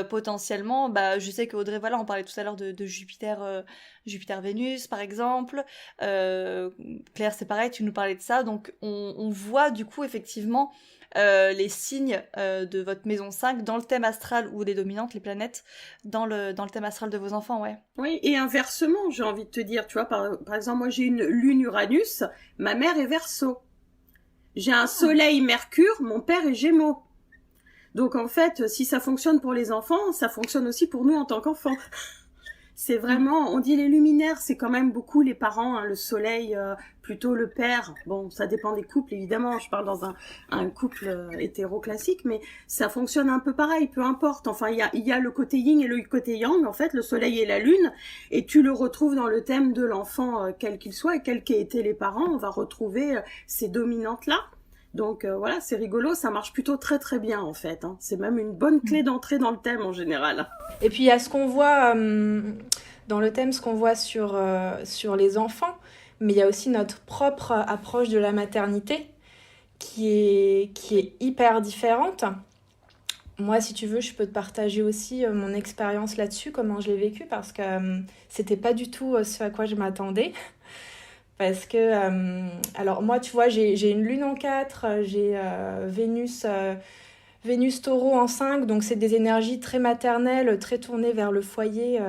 potentiellement, je sais qu'Audrey, voilà, on parlait tout à l'heure de Jupiter, Jupiter-Vénus par exemple, Claire c'est pareil, tu nous parlais de ça, donc on voit du coup effectivement les signes de votre maison 5 dans le thème astral, ou les dominantes, les planètes, dans le thème astral de vos enfants, ouais. Oui, et inversement, j'ai envie de te dire, tu vois, par exemple, moi j'ai une lune Uranus, ma mère est Verseau. J'ai un soleil Mercure, mon père est Gémeaux. Donc en fait, si ça fonctionne pour les enfants, ça fonctionne aussi pour nous en tant qu'enfants. C'est vraiment, on dit les luminaires, c'est quand même beaucoup les parents, hein, le soleil, plutôt le père. Bon, ça dépend des couples, évidemment, je parle dans un couple hétéro classique, mais ça fonctionne un peu pareil, peu importe. Enfin, il y a le côté yin et le côté yang, en fait, le soleil et la lune, et tu le retrouves dans le thème de l'enfant, quel qu'il soit, et quels qu'aient été les parents, on va retrouver ces dominantes-là. Donc voilà, c'est rigolo, ça marche plutôt très très bien en fait, hein. C'est même une bonne clé d'entrée dans le thème en général. Et puis il y a ce qu'on voit dans le thème, ce qu'on voit sur les enfants, mais il y a aussi notre propre approche de la maternité qui est hyper différente. Moi, si tu veux, je peux te partager aussi mon expérience là-dessus, comment je l'ai vécu, parce que c'était pas du tout ce à quoi je m'attendais. Parce que, alors moi, tu vois, j'ai une lune en 4, j'ai Vénus taureau en 5, donc c'est des énergies très maternelles, très tournées vers le foyer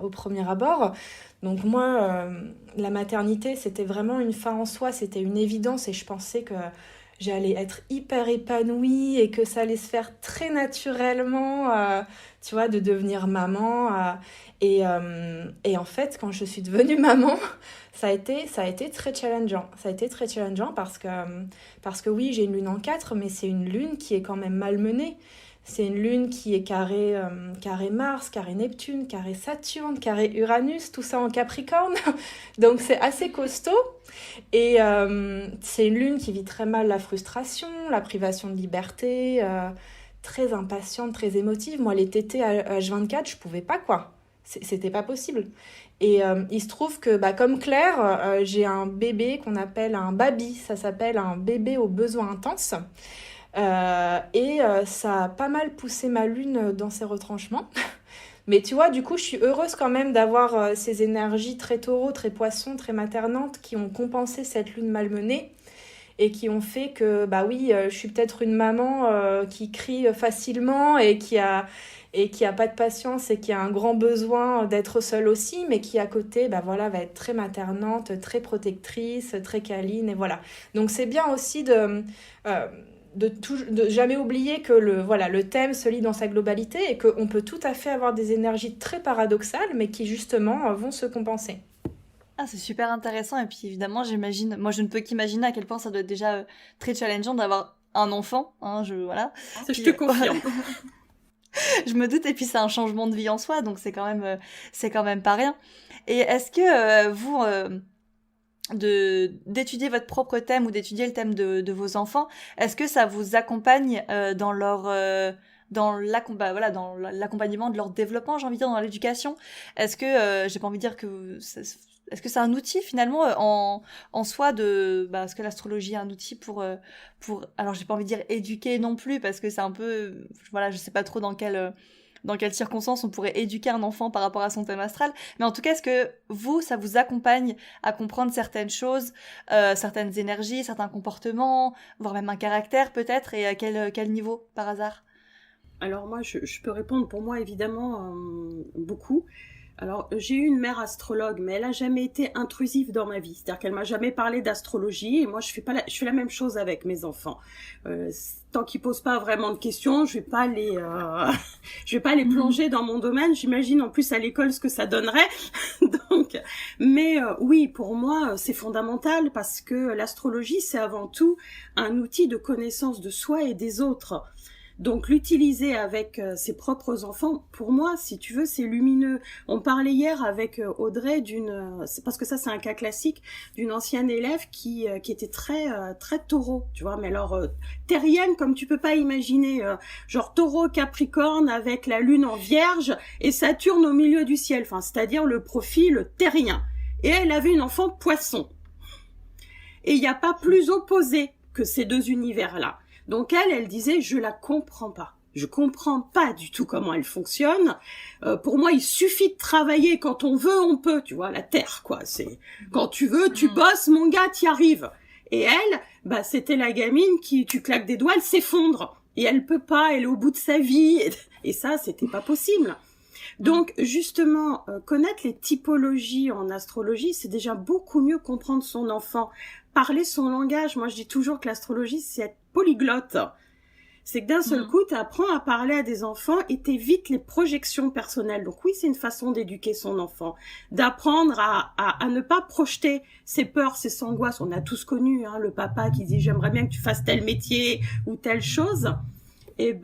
au premier abord. Donc moi, la maternité, c'était vraiment une fin en soi, c'était une évidence, et je pensais que j'allais être hyper épanouie et que ça allait se faire très naturellement, tu vois, de devenir maman. Et en fait, quand je suis devenue maman, ça a été très challengeant. Ça a été très challengeant parce que oui, j'ai une lune en 4, mais c'est une lune qui est quand même malmenée. C'est une lune qui est carré Mars, carré Neptune, carré Saturne, carré Uranus, tout ça en Capricorne. Donc c'est assez costaud. Et c'est une lune qui vit très mal la frustration, la privation de liberté, très impatiente, très émotive. Moi, les tétés à H24, je pouvais pas, quoi. c'était pas possible. Et il se trouve que, comme Claire, j'ai un bébé qu'on appelle un baby, ça s'appelle un bébé aux besoins intenses. Ça a pas mal poussé ma lune dans ses retranchements. Mais tu vois, du coup, je suis heureuse quand même d'avoir ces énergies très taureau, très poisson, très maternantes qui ont compensé cette lune malmenée et qui ont fait que, je suis peut-être une maman qui crie facilement et qui a pas de patience et qui a un grand besoin d'être seule aussi, mais qui à côté, va être très maternante, très protectrice, très câline, et voilà. Donc c'est bien aussi de jamais oublier que le thème se lit dans sa globalité et qu'on peut tout à fait avoir des énergies très paradoxales, mais qui justement vont se compenser. Ah, c'est super intéressant, et puis évidemment, j'imagine, moi je ne peux qu'imaginer à quel point ça doit être déjà très challengeant d'avoir un enfant, hein, voilà. Ça, je te confirme. Je me doute, et puis c'est un changement de vie en soi, donc c'est quand même pas rien. Et est-ce que vous, d'étudier votre propre thème ou d'étudier le thème de vos enfants, est-ce que ça vous accompagne dans leur dans l'accompagnement de leur développement, j'ai envie de dire, dans l'éducation? Est-ce que j'ai pas envie de dire que est-ce que c'est un outil finalement en soi est-ce que l'astrologie est un outil pour alors j'ai pas envie de dire éduquer non plus, parce que c'est un peu je sais pas trop dans quelles circonstances on pourrait éduquer un enfant par rapport à son thème astral, mais en tout cas, est-ce que ça vous accompagne à comprendre certaines choses, certaines énergies, certains comportements, voire même un caractère peut-être, et à quel niveau par hasard? Alors moi, je peux répondre pour moi évidemment beaucoup. Alors, j'ai eu une mère astrologue, mais elle a jamais été intrusive dans ma vie. C'est-à-dire qu'elle m'a jamais parlé d'astrologie, et moi, je fais la même chose avec mes enfants. Tant qu'ils posent pas vraiment de questions, je vais pas les plonger dans mon domaine. J'imagine en plus à l'école ce que ça donnerait. Donc, mais oui, pour moi, c'est fondamental parce que l'astrologie, c'est avant tout un outil de connaissance de soi et des autres. Donc l'utiliser avec ses propres enfants, pour moi, si tu veux, c'est lumineux. On parlait hier avec Audrey parce que ça c'est un cas classique, d'une ancienne élève qui était très très taureau, tu vois, mais alors terrienne comme tu peux pas imaginer, genre taureau Capricorne avec la lune en Vierge et Saturne au milieu du ciel, enfin c'est-à-dire le profil terrien. Et elle avait une enfant poisson. Et il n'y a pas plus opposé que ces deux univers-là. Donc elle disait, je la comprends pas. Je comprends pas du tout comment elle fonctionne. Pour moi, il suffit de travailler. Quand on veut, on peut. Tu vois, la terre, quoi. C'est quand tu veux, tu bosses, mon gars, t'y arrives. Et elle, c'était la gamine qui, tu claques des doigts, elle s'effondre. Et elle peut pas, elle est au bout de sa vie. Et ça, c'était pas possible. Donc, justement, connaître les typologies en astrologie, c'est déjà beaucoup mieux comprendre son enfant. Parler son langage. Moi, je dis toujours que l'astrologie, c'est être polyglotte. C'est que d'un seul coup, tu apprends à parler à des enfants et t'évites les projections personnelles. Donc oui, c'est une façon d'éduquer son enfant, d'apprendre à ne pas projeter ses peurs, ses angoisses. On a tous connu le papa qui dit « j'aimerais bien que tu fasses tel métier ou telle chose ». Et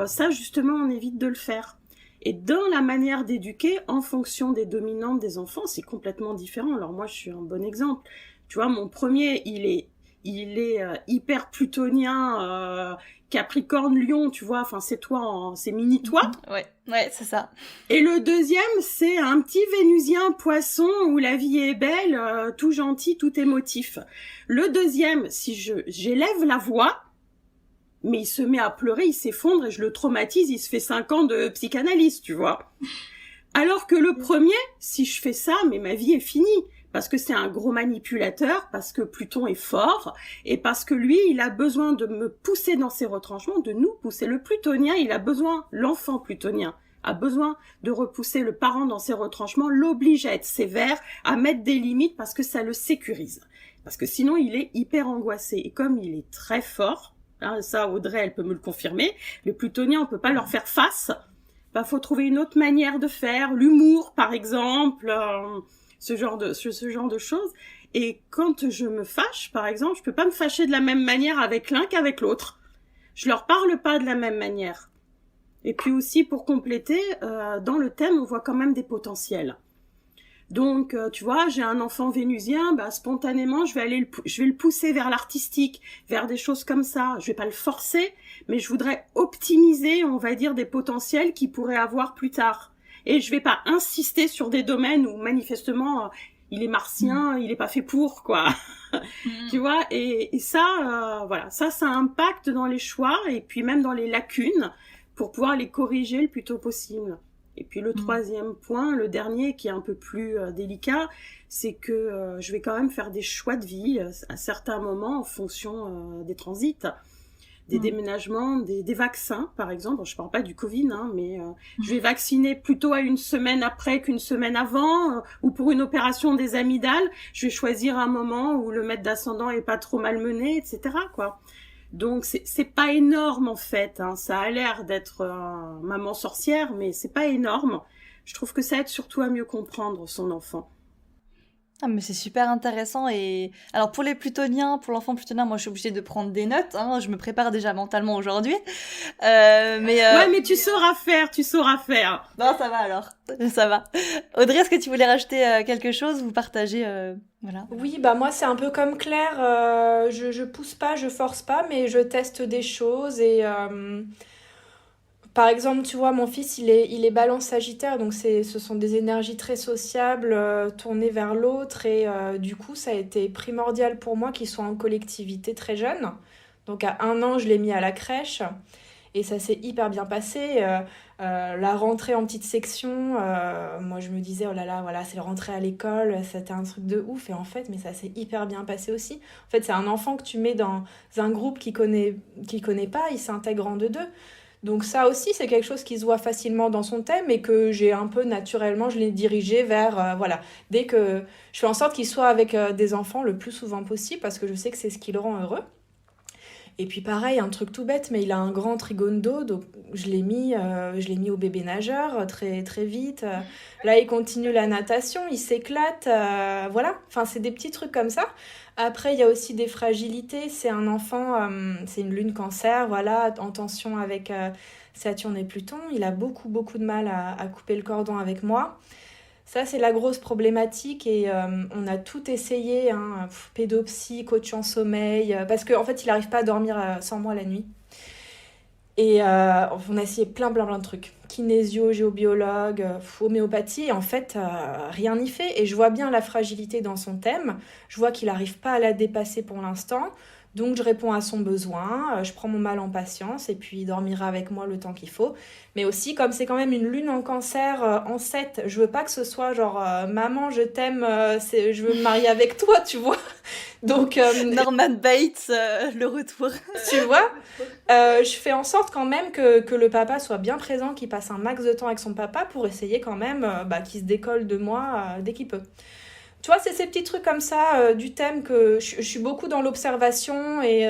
ça, justement, on évite de le faire. Et dans la manière d'éduquer, en fonction des dominantes des enfants, c'est complètement différent. Alors moi, je suis un bon exemple. Tu vois, mon premier, il est hyper plutonien, Capricorne, Lion, tu vois, enfin c'est toi, c'est mini toi. Ouais, c'est ça. Et le deuxième, c'est un petit Vénusien Poisson où la vie est belle, tout gentil, tout émotif. Le deuxième, si j'élève la voix, mais il se met à pleurer, il s'effondre et je le traumatise, il se fait 5 ans de psychanalyse, tu vois. Alors que le premier, si je fais ça, mais ma vie est finie. Parce que c'est un gros manipulateur, parce que Pluton est fort, et parce que lui, il a besoin de me pousser dans ses retranchements, de nous pousser. Le plutonien, l'enfant plutonien a besoin de repousser le parent dans ses retranchements, l'oblige à être sévère, à mettre des limites, parce que ça le sécurise. Parce que sinon, il est hyper angoissé. Et comme il est très fort, ça, Audrey, elle peut me le confirmer, les plutoniens, on peut pas leur faire face. Faut trouver une autre manière de faire, l'humour, par exemple, ce genre de choses. Et quand je me fâche, par exemple, je peux pas me fâcher de la même manière avec l'un qu'avec l'autre. Je leur parle pas de la même manière. Et puis aussi, pour compléter, dans le thème, on voit quand même des potentiels. Donc, tu vois, j'ai un enfant vénusien, spontanément, je vais le pousser vers l'artistique, vers des choses comme ça. Je vais pas le forcer, mais je voudrais optimiser, on va dire, des potentiels qu'il pourrait avoir plus tard. et je vais pas insister sur des domaines où manifestement il est martien, il est pas fait pour, quoi. Tu vois, et ça, voilà, ça impacte dans les choix et puis même dans les lacunes pour pouvoir les corriger le plus tôt possible. Et puis le troisième point, le dernier qui est un peu plus délicat, c'est que je vais quand même faire des choix de vie à certains moments en fonction des transits, des déménagements, des vaccins par exemple. Bon, je parle pas du Covid, hein, mais je vais vacciner plutôt à une semaine après qu'une semaine avant, ou pour une opération des amygdales, je vais choisir un moment où le mètre d'ascendant est pas trop malmené, etc., quoi. Donc c'est pas énorme en fait, hein. Ça a l'air d'être maman sorcière, mais c'est pas énorme. Je trouve que ça aide surtout à mieux comprendre son enfant. Ah, mais c'est super intéressant. Et alors pour les plutoniens, pour l'enfant plutonien, moi je suis obligée de prendre des notes, hein. Je me prépare déjà mentalement aujourd'hui. Ouais, mais tu sauras faire. Non, ça va alors, ça va. Audrey, est-ce que tu voulais rajouter quelque chose, vous partagez, voilà. Oui, bah moi c'est un peu comme Claire, je pousse pas, je force pas, mais je teste des choses et par exemple, tu vois, mon fils il est balance sagittaire, donc ce sont des énergies très sociables, tournées vers l'autre et du coup ça a été primordial pour moi qu'il soit en collectivité très jeune. Donc à 1 an je l'ai mis à la crèche et ça s'est hyper bien passé. La rentrée en petite section, moi je me disais oh là là, voilà, c'est la rentrée à l'école, c'était un truc de ouf et en fait, mais ça s'est hyper bien passé aussi. En fait, c'est un enfant que tu mets dans un groupe qu'il connaît pas, il s'intègre en deux. Donc ça aussi, c'est quelque chose qui se voit facilement dans son thème et que j'ai un peu naturellement, je l'ai dirigé vers, voilà, dès que je fais en sorte qu'il soit avec des enfants le plus souvent possible parce que je sais que c'est ce qui le rend heureux. Et puis pareil, un truc tout bête, mais il a un grand trigone d'eau, donc je l'ai mis au bébé nageur très, très vite. Là, il continue la natation, il s'éclate, voilà. Enfin, c'est des petits trucs comme ça. Après, il y a aussi des fragilités. C'est un enfant, c'est une lune cancer, voilà, en tension avec Saturne et Pluton. Il a beaucoup, beaucoup de mal à couper le cordon avec moi. Ça, c'est la grosse problématique et on a tout essayé, hein, pédopsie, coach en sommeil, parce qu'en fait, il n'arrive pas à dormir sans moi la nuit. Et on a essayé plein de trucs. Kinésio, géobiologue, homéopathie, et en fait, rien n'y fait. Et je vois bien la fragilité dans son thème. Je vois qu'il n'arrive pas à la dépasser pour l'instant. Donc, je réponds à son besoin, je prends mon mal en patience et puis il dormira avec moi le temps qu'il faut. Mais aussi, comme c'est quand même une lune en cancer en 7, je veux pas que ce soit genre maman, je t'aime, je veux me marier avec toi, tu vois. Donc, Norman Bates, le retour. Tu vois, je fais en sorte quand même que le papa soit bien présent, qu'il passe un max de temps avec son papa pour essayer quand même qu'il se décolle de moi dès qu'il peut. Tu vois, c'est ces petits trucs comme ça du thème que je suis beaucoup dans l'observation et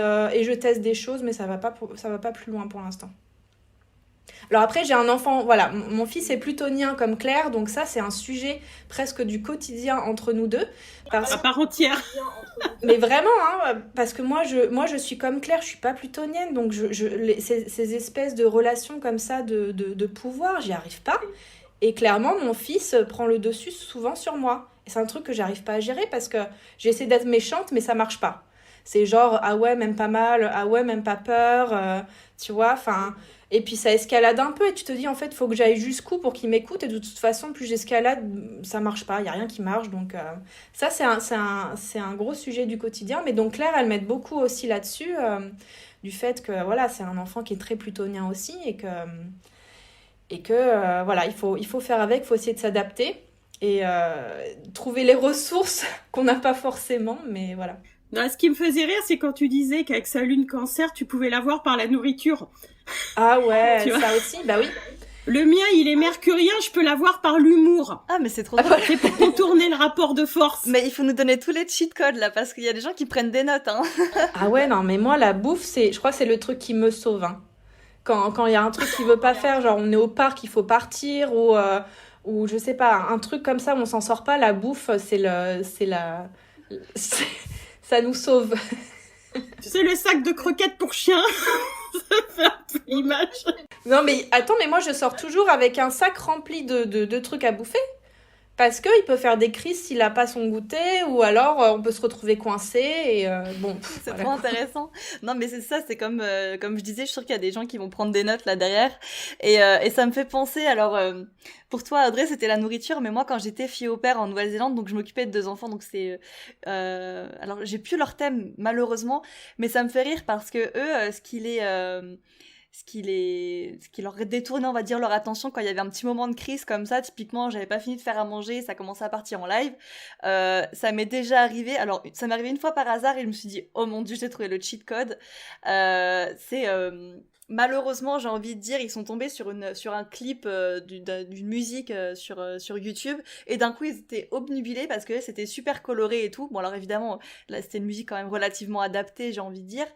je teste des choses, mais ça va pas plus loin pour l'instant. Alors après, j'ai un enfant, voilà, mon fils est plutonien comme Claire, donc ça, c'est un sujet presque du quotidien entre nous deux. À part entière. Mais vraiment, hein, parce que moi, je suis comme Claire, je suis pas plutonienne, donc ces espèces de relations comme ça de pouvoir, j'y arrive pas. Et clairement, mon fils prend le dessus souvent sur moi. Et c'est un truc que j'arrive pas à gérer parce que j'essaie d'être méchante, mais ça marche pas. C'est genre, ah ouais, même pas mal, ah ouais, même pas peur, tu vois, enfin... Et puis ça escalade un peu et tu te dis, en fait, il faut que j'aille jusqu'où pour qu'il m'écoute. Et de toute façon, plus j'escalade, ça marche pas, il n'y a rien qui marche. Donc ça, c'est un gros sujet du quotidien. Mais donc Claire, elle m'aide beaucoup aussi là-dessus, du fait que, voilà, c'est un enfant qui est très plutonien aussi et que voilà, il faut faire avec, il faut essayer de s'adapter et trouver les ressources qu'on n'a pas forcément, mais voilà. Non, ce qui me faisait rire, c'est quand tu disais qu'avec sa lune cancer, tu pouvais l'avoir par la nourriture. Ah ouais, ça aussi, bah oui. Le mien, il est mercurien, je peux l'avoir par l'humour. Ah, mais c'est trop drôle. C'est pour contourner le rapport de force. Mais il faut nous donner tous les cheat codes, là, parce qu'il y a des gens qui prennent des notes, hein. Ah ouais, non, mais moi, la bouffe, je crois que c'est le truc qui me sauve, hein. Quand il y a un truc qu'il veut pas faire, genre on est au parc, il faut partir, ou je sais pas, un truc comme ça où on s'en sort pas, la bouffe, ça nous sauve. Tu sais, le sac de croquettes pour chien, ça fait un peu l'image. Non mais attends, mais moi je sors toujours avec un sac rempli de trucs à bouffer. parce qu'il peut faire des crises s'il n'a pas son goûter, ou alors on peut se retrouver coincé, et C'est voilà. trop intéressant. Non, mais c'est ça, c'est comme je disais, je suis sûre qu'il y a des gens qui vont prendre des notes là derrière. Et ça me fait penser, alors, pour toi, Audrey, c'était la nourriture, mais moi, quand j'étais fille au père en Nouvelle-Zélande, donc je m'occupais de 2 enfants, donc alors, j'ai plus leur thème, malheureusement, mais ça me fait rire parce que eux, ce qui leur détournait, on va dire, leur attention quand il y avait un petit moment de crise comme ça, typiquement, j'avais pas fini de faire à manger, ça commençait à partir en live, ça m'est déjà arrivé, alors, ça m'est arrivé une fois par hasard et je me suis dit, oh mon dieu, j'ai trouvé le cheat code, malheureusement, j'ai envie de dire, ils sont tombés sur un clip d'une musique sur YouTube, et d'un coup, ils étaient obnubilés parce que c'était super coloré et tout. Bon, alors évidemment, là, c'était une musique quand même relativement adaptée, j'ai envie de dire.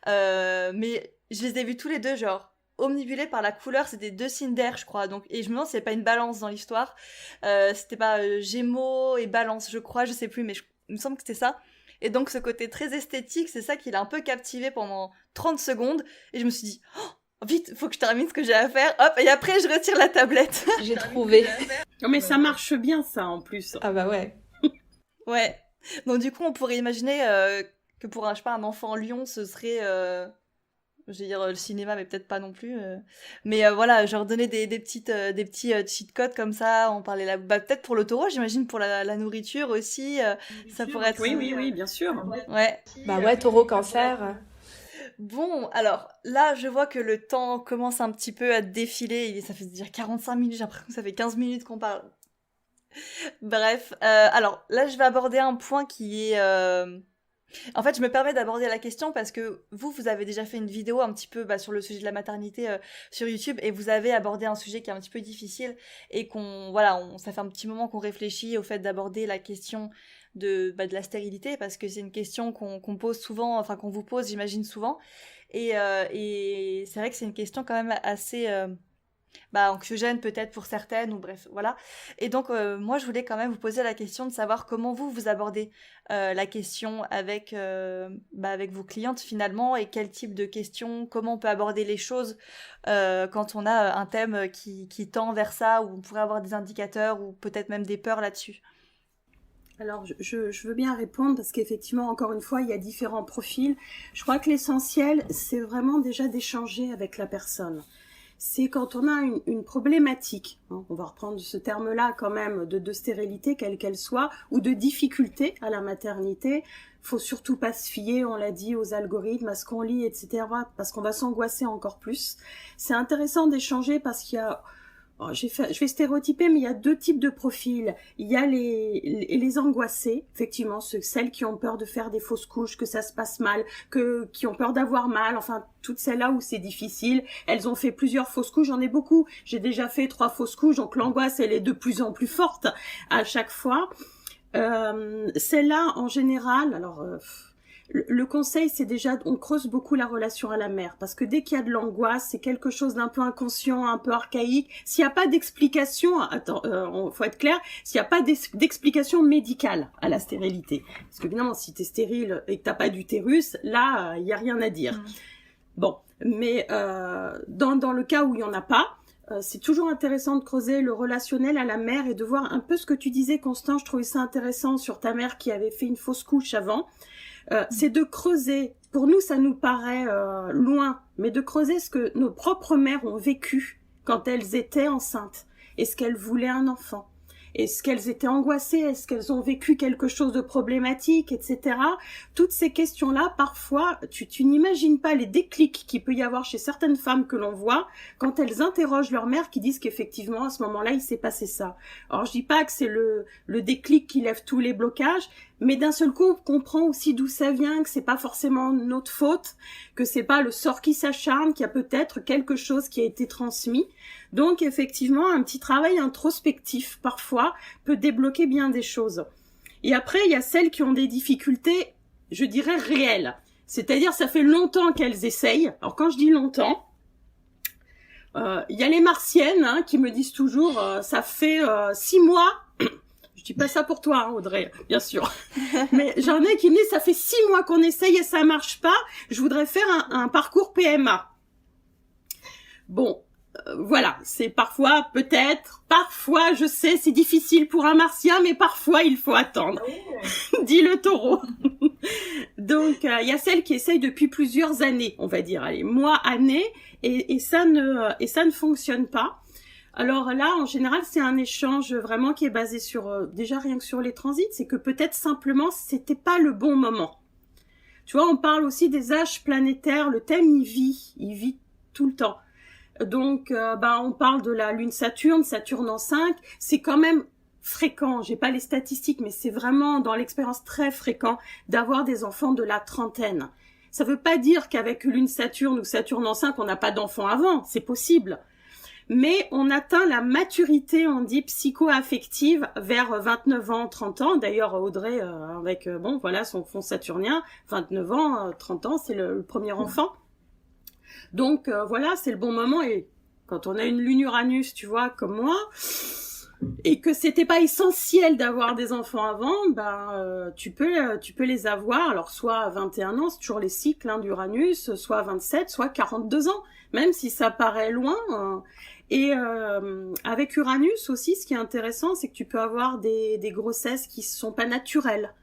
Mais je les ai vus tous les deux, genre, omnibulés par la couleur. C'était 2 signes d'air, je crois. Donc, et je me demande s'il n'y avait pas une balance dans l'histoire. C'était pas Gémeaux et Balance, je crois, je sais plus, mais il me semble que c'était ça. Et donc, ce côté très esthétique, c'est ça qui l'a un peu captivé pendant 30 secondes. Et je me suis dit, oh, vite, faut que je termine ce que j'ai à faire. Hop, et après, je retire la tablette. J'ai trouvé. Non, mais ça marche bien, ça, en plus. Ah bah ouais. Ouais. Donc, du coup, on pourrait imaginer que pour je sais pas, un enfant en Lyon, ce serait... je vais dire le cinéma, mais peut-être pas non plus. Mais voilà, je leur donnais des petits cheat codes comme ça. On parlait peut-être pour le taureau, j'imagine pour la nourriture aussi. Ça pourrait être. Oui, bien sûr. Ouais. Bah ouais, taureau, cancer. Bon, alors là, je vois que le temps commence un petit peu à défiler. Ça fait dire 45 minutes. J'ai l'impression que ça fait 15 minutes qu'on parle. Bref, alors là, je vais aborder un point qui est. En fait, je me permets d'aborder la question parce que vous avez déjà fait une vidéo un petit peu sur le sujet de la maternité sur YouTube, et vous avez abordé un sujet qui est un petit peu difficile, et ça fait un petit moment qu'on réfléchit au fait d'aborder la question de la stérilité, parce que c'est une question qu'on pose souvent, enfin qu'on vous pose, j'imagine souvent, et c'est vrai que c'est une question quand même assez anxiogène peut-être pour certaines, ou bref, voilà. Et donc, moi, je voulais quand même vous poser la question de savoir comment vous abordez la question avec vos clientes finalement, et quel type de questions, comment on peut aborder les choses quand on a un thème qui tend vers ça, où on pourrait avoir des indicateurs ou peut-être même des peurs là-dessus. Alors, je veux bien répondre parce qu'effectivement, encore une fois, il y a différents profils. Je crois que l'essentiel, c'est vraiment déjà d'échanger avec la personne. C'est quand on a une problématique, hein, on va reprendre ce terme-là quand même, de stérilité, quelle qu'elle soit, ou de difficulté à la maternité. Faut surtout pas se fier, on l'a dit, aux algorithmes, à ce qu'on lit, etc., parce qu'on va s'angoisser encore plus. C'est intéressant d'échanger parce qu'il y a... je vais stéréotyper, mais il y a 2 types de profils. Il y a les angoissés, effectivement, celles qui ont peur de faire des fausses couches, que ça se passe mal, qui ont peur d'avoir mal, enfin, toutes celles-là où c'est difficile. Elles ont fait plusieurs fausses couches, j'en ai beaucoup. J'ai déjà fait 3 fausses couches, donc l'angoisse, elle est de plus en plus forte à chaque fois. Celles-là, en général, alors... Le conseil, c'est déjà, on creuse beaucoup la relation à la mère, parce que dès qu'il y a de l'angoisse, c'est quelque chose d'un peu inconscient, un peu archaïque. S'il n'y a pas d'explication, faut être clair, s'il n'y a pas d'explication médicale à la stérilité, parce que évidemment, si t'es stérile et que t'as pas d'utérus, là, il y a rien à dire. Bon, mais dans le cas où il y en a pas, c'est toujours intéressant de creuser le relationnel à la mère et de voir un peu ce que tu disais, Constant. Je trouvais ça intéressant sur ta mère qui avait fait une fausse couche avant. C'est de creuser, pour nous ça nous paraît loin, mais de creuser ce que nos propres mères ont vécu quand elles étaient enceintes. Est-ce qu'elles voulaient un enfant? Est-ce qu'elles étaient angoissées? Est-ce qu'elles ont vécu quelque chose de problématique, etc. Toutes ces questions-là, parfois, tu n'imagines pas les déclics qu'il peut y avoir chez certaines femmes que l'on voit quand elles interrogent leur mère, qui disent qu'effectivement, à ce moment-là, il s'est passé ça. Alors, je dis pas que c'est le déclic qui lève tous les blocages, mais d'un seul coup, on comprend aussi d'où ça vient, que c'est pas forcément notre faute, que c'est pas le sort qui s'acharne, qu'il y a peut-être quelque chose qui a été transmis. Donc, effectivement, un petit travail introspectif, parfois, peut débloquer bien des choses. Et après, il y a celles qui ont des difficultés, je dirais, réelles. C'est-à-dire, ça fait longtemps qu'elles essayent. Alors, quand je dis longtemps, il y a les martiennes qui me disent toujours, ça fait 6 mois... Je dis pas ça pour toi, Audrey, bien sûr. Mais j'en ai qui me disent, ça fait 6 mois qu'on essaye et ça marche pas. Je voudrais faire un parcours PMA. Bon, voilà, c'est parfois, je sais, c'est difficile pour un martien, mais parfois il faut attendre, dit le taureau. Donc, il y a celles qui essayent depuis plusieurs années, on va dire, allez, mois, années, et ça ne fonctionne pas. Alors là, en général, c'est un échange vraiment qui est basé sur, déjà rien que sur les transits, c'est que peut-être simplement, c'était pas le bon moment. Tu vois, on parle aussi des âges planétaires, le thème, il vit tout le temps. Donc, on parle de la lune Saturne en 5, c'est quand même fréquent, j'ai pas les statistiques, mais c'est vraiment dans l'expérience très fréquent d'avoir des enfants de la trentaine. Ça veut pas dire qu'avec lune Saturne ou Saturne en 5, on n'a pas d'enfants avant, c'est possible. Mais on atteint la maturité, on dit, psycho-affective vers 29 ans, 30 ans. D'ailleurs, Audrey, avec, son fond saturnien, 29 ans, 30 ans, c'est le premier enfant. Donc, c'est le bon moment. Et quand on a une lune Uranus, tu vois, comme moi, et que c'était pas essentiel d'avoir des enfants avant, tu peux les avoir. Alors, soit à 21 ans, c'est toujours les cycles d'Uranus, soit à 27, soit 42 ans, même si ça paraît loin. Et avec Uranus aussi, ce qui est intéressant, c'est que tu peux avoir des grossesses qui sont pas naturelles.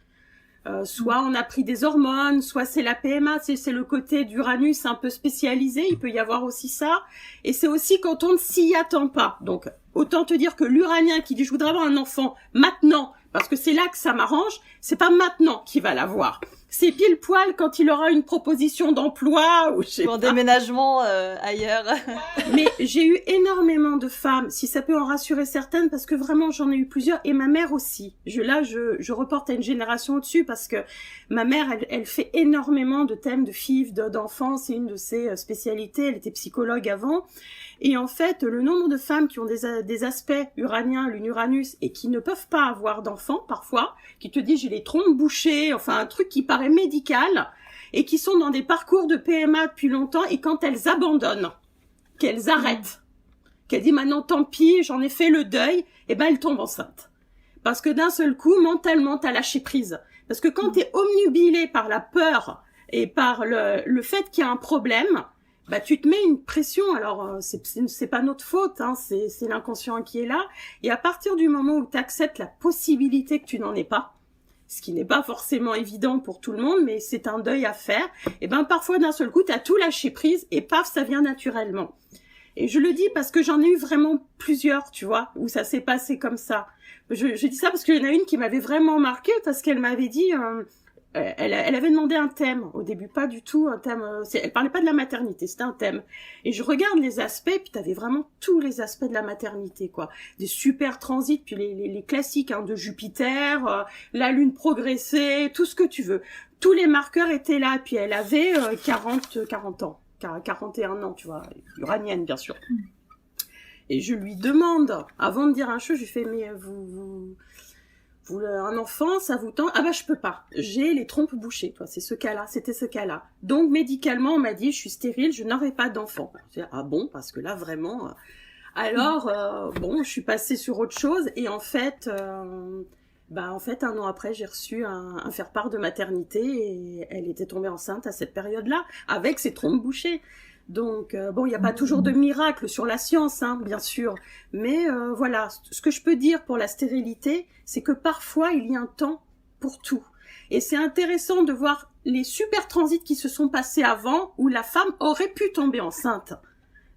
Soit on a pris des hormones, soit c'est la PMA, c'est le côté d'Uranus un peu spécialisé, il peut y avoir aussi ça. Et c'est aussi quand on ne s'y attend pas. Donc, autant te dire que l'Uranien qui dit « je voudrais avoir un enfant maintenant », parce que c'est là que ça m'arrange, c'est pas maintenant qu'il va l'avoir. C'est pile poil quand il aura une proposition d'emploi ou je sais pas. Pour déménagement ailleurs. Mais j'ai eu énormément de femmes, si ça peut en rassurer certaines, parce que vraiment j'en ai eu plusieurs, et ma mère aussi. Je reporte à une génération au-dessus parce que ma mère, elle fait énormément de thèmes de FIV, d'enfants, c'est une de ses spécialités, elle était psychologue avant. Et en fait, le nombre de femmes qui ont des aspects uraniens, lune Uranus, et qui ne peuvent pas avoir d'enfants, parfois, qui te disent j'ai les trompes bouchées, enfin un truc qui paraît médical, et qui sont dans des parcours de PMA depuis longtemps, et quand elles abandonnent, qu'elles arrêtent, qu'elles disent maintenant tant pis, j'en ai fait le deuil, et elles tombent enceintes. Parce que d'un seul coup, mentalement, t'as lâché prise. Parce que quand t'es omnubilé par la peur, et par le fait qu'il y a un problème, tu te mets une pression. Alors c'est pas notre faute, c'est l'inconscient qui est là. Et à partir du moment où tu acceptes la possibilité que tu n'en aies pas, ce qui n'est pas forcément évident pour tout le monde, mais c'est un deuil à faire, et parfois d'un seul coup tu as tout lâché prise et paf, ça vient naturellement. Et je le dis parce que j'en ai eu vraiment plusieurs, tu vois, où ça s'est passé comme ça. Je dis ça parce qu'il y en a une qui m'avait vraiment marquée parce qu'elle m'avait dit elle avait demandé un thème au début, pas du tout un thème, elle parlait pas de la maternité, c'était un thème. Et je regarde les aspects, puis t'avais vraiment tous les aspects de la maternité, quoi. Des super transits, puis les classiques de Jupiter, la lune progressée, tout ce que tu veux. Tous les marqueurs étaient là, puis elle avait 40 ans, 41 ans, tu vois, uranienne bien sûr. Et je lui demande, avant de dire un chose, je lui fais mais vous un enfant, ça vous tente? Ah je peux pas. J'ai les trompes bouchées, toi. C'était ce cas-là. Donc, médicalement, on m'a dit, je suis stérile, je n'aurai pas d'enfant. Je dis, ah bon? Parce que là, vraiment... Alors, je suis passée sur autre chose. Et en fait, un an après, j'ai reçu un faire-part de maternité et elle était tombée enceinte à cette période-là, avec ses trompes bouchées. Donc, il n'y a pas toujours de miracle sur la science, bien sûr. Mais voilà, ce que je peux dire pour la stérilité, c'est que parfois, il y a un temps pour tout. Et c'est intéressant de voir les super transits qui se sont passés avant, où la femme aurait pu tomber enceinte.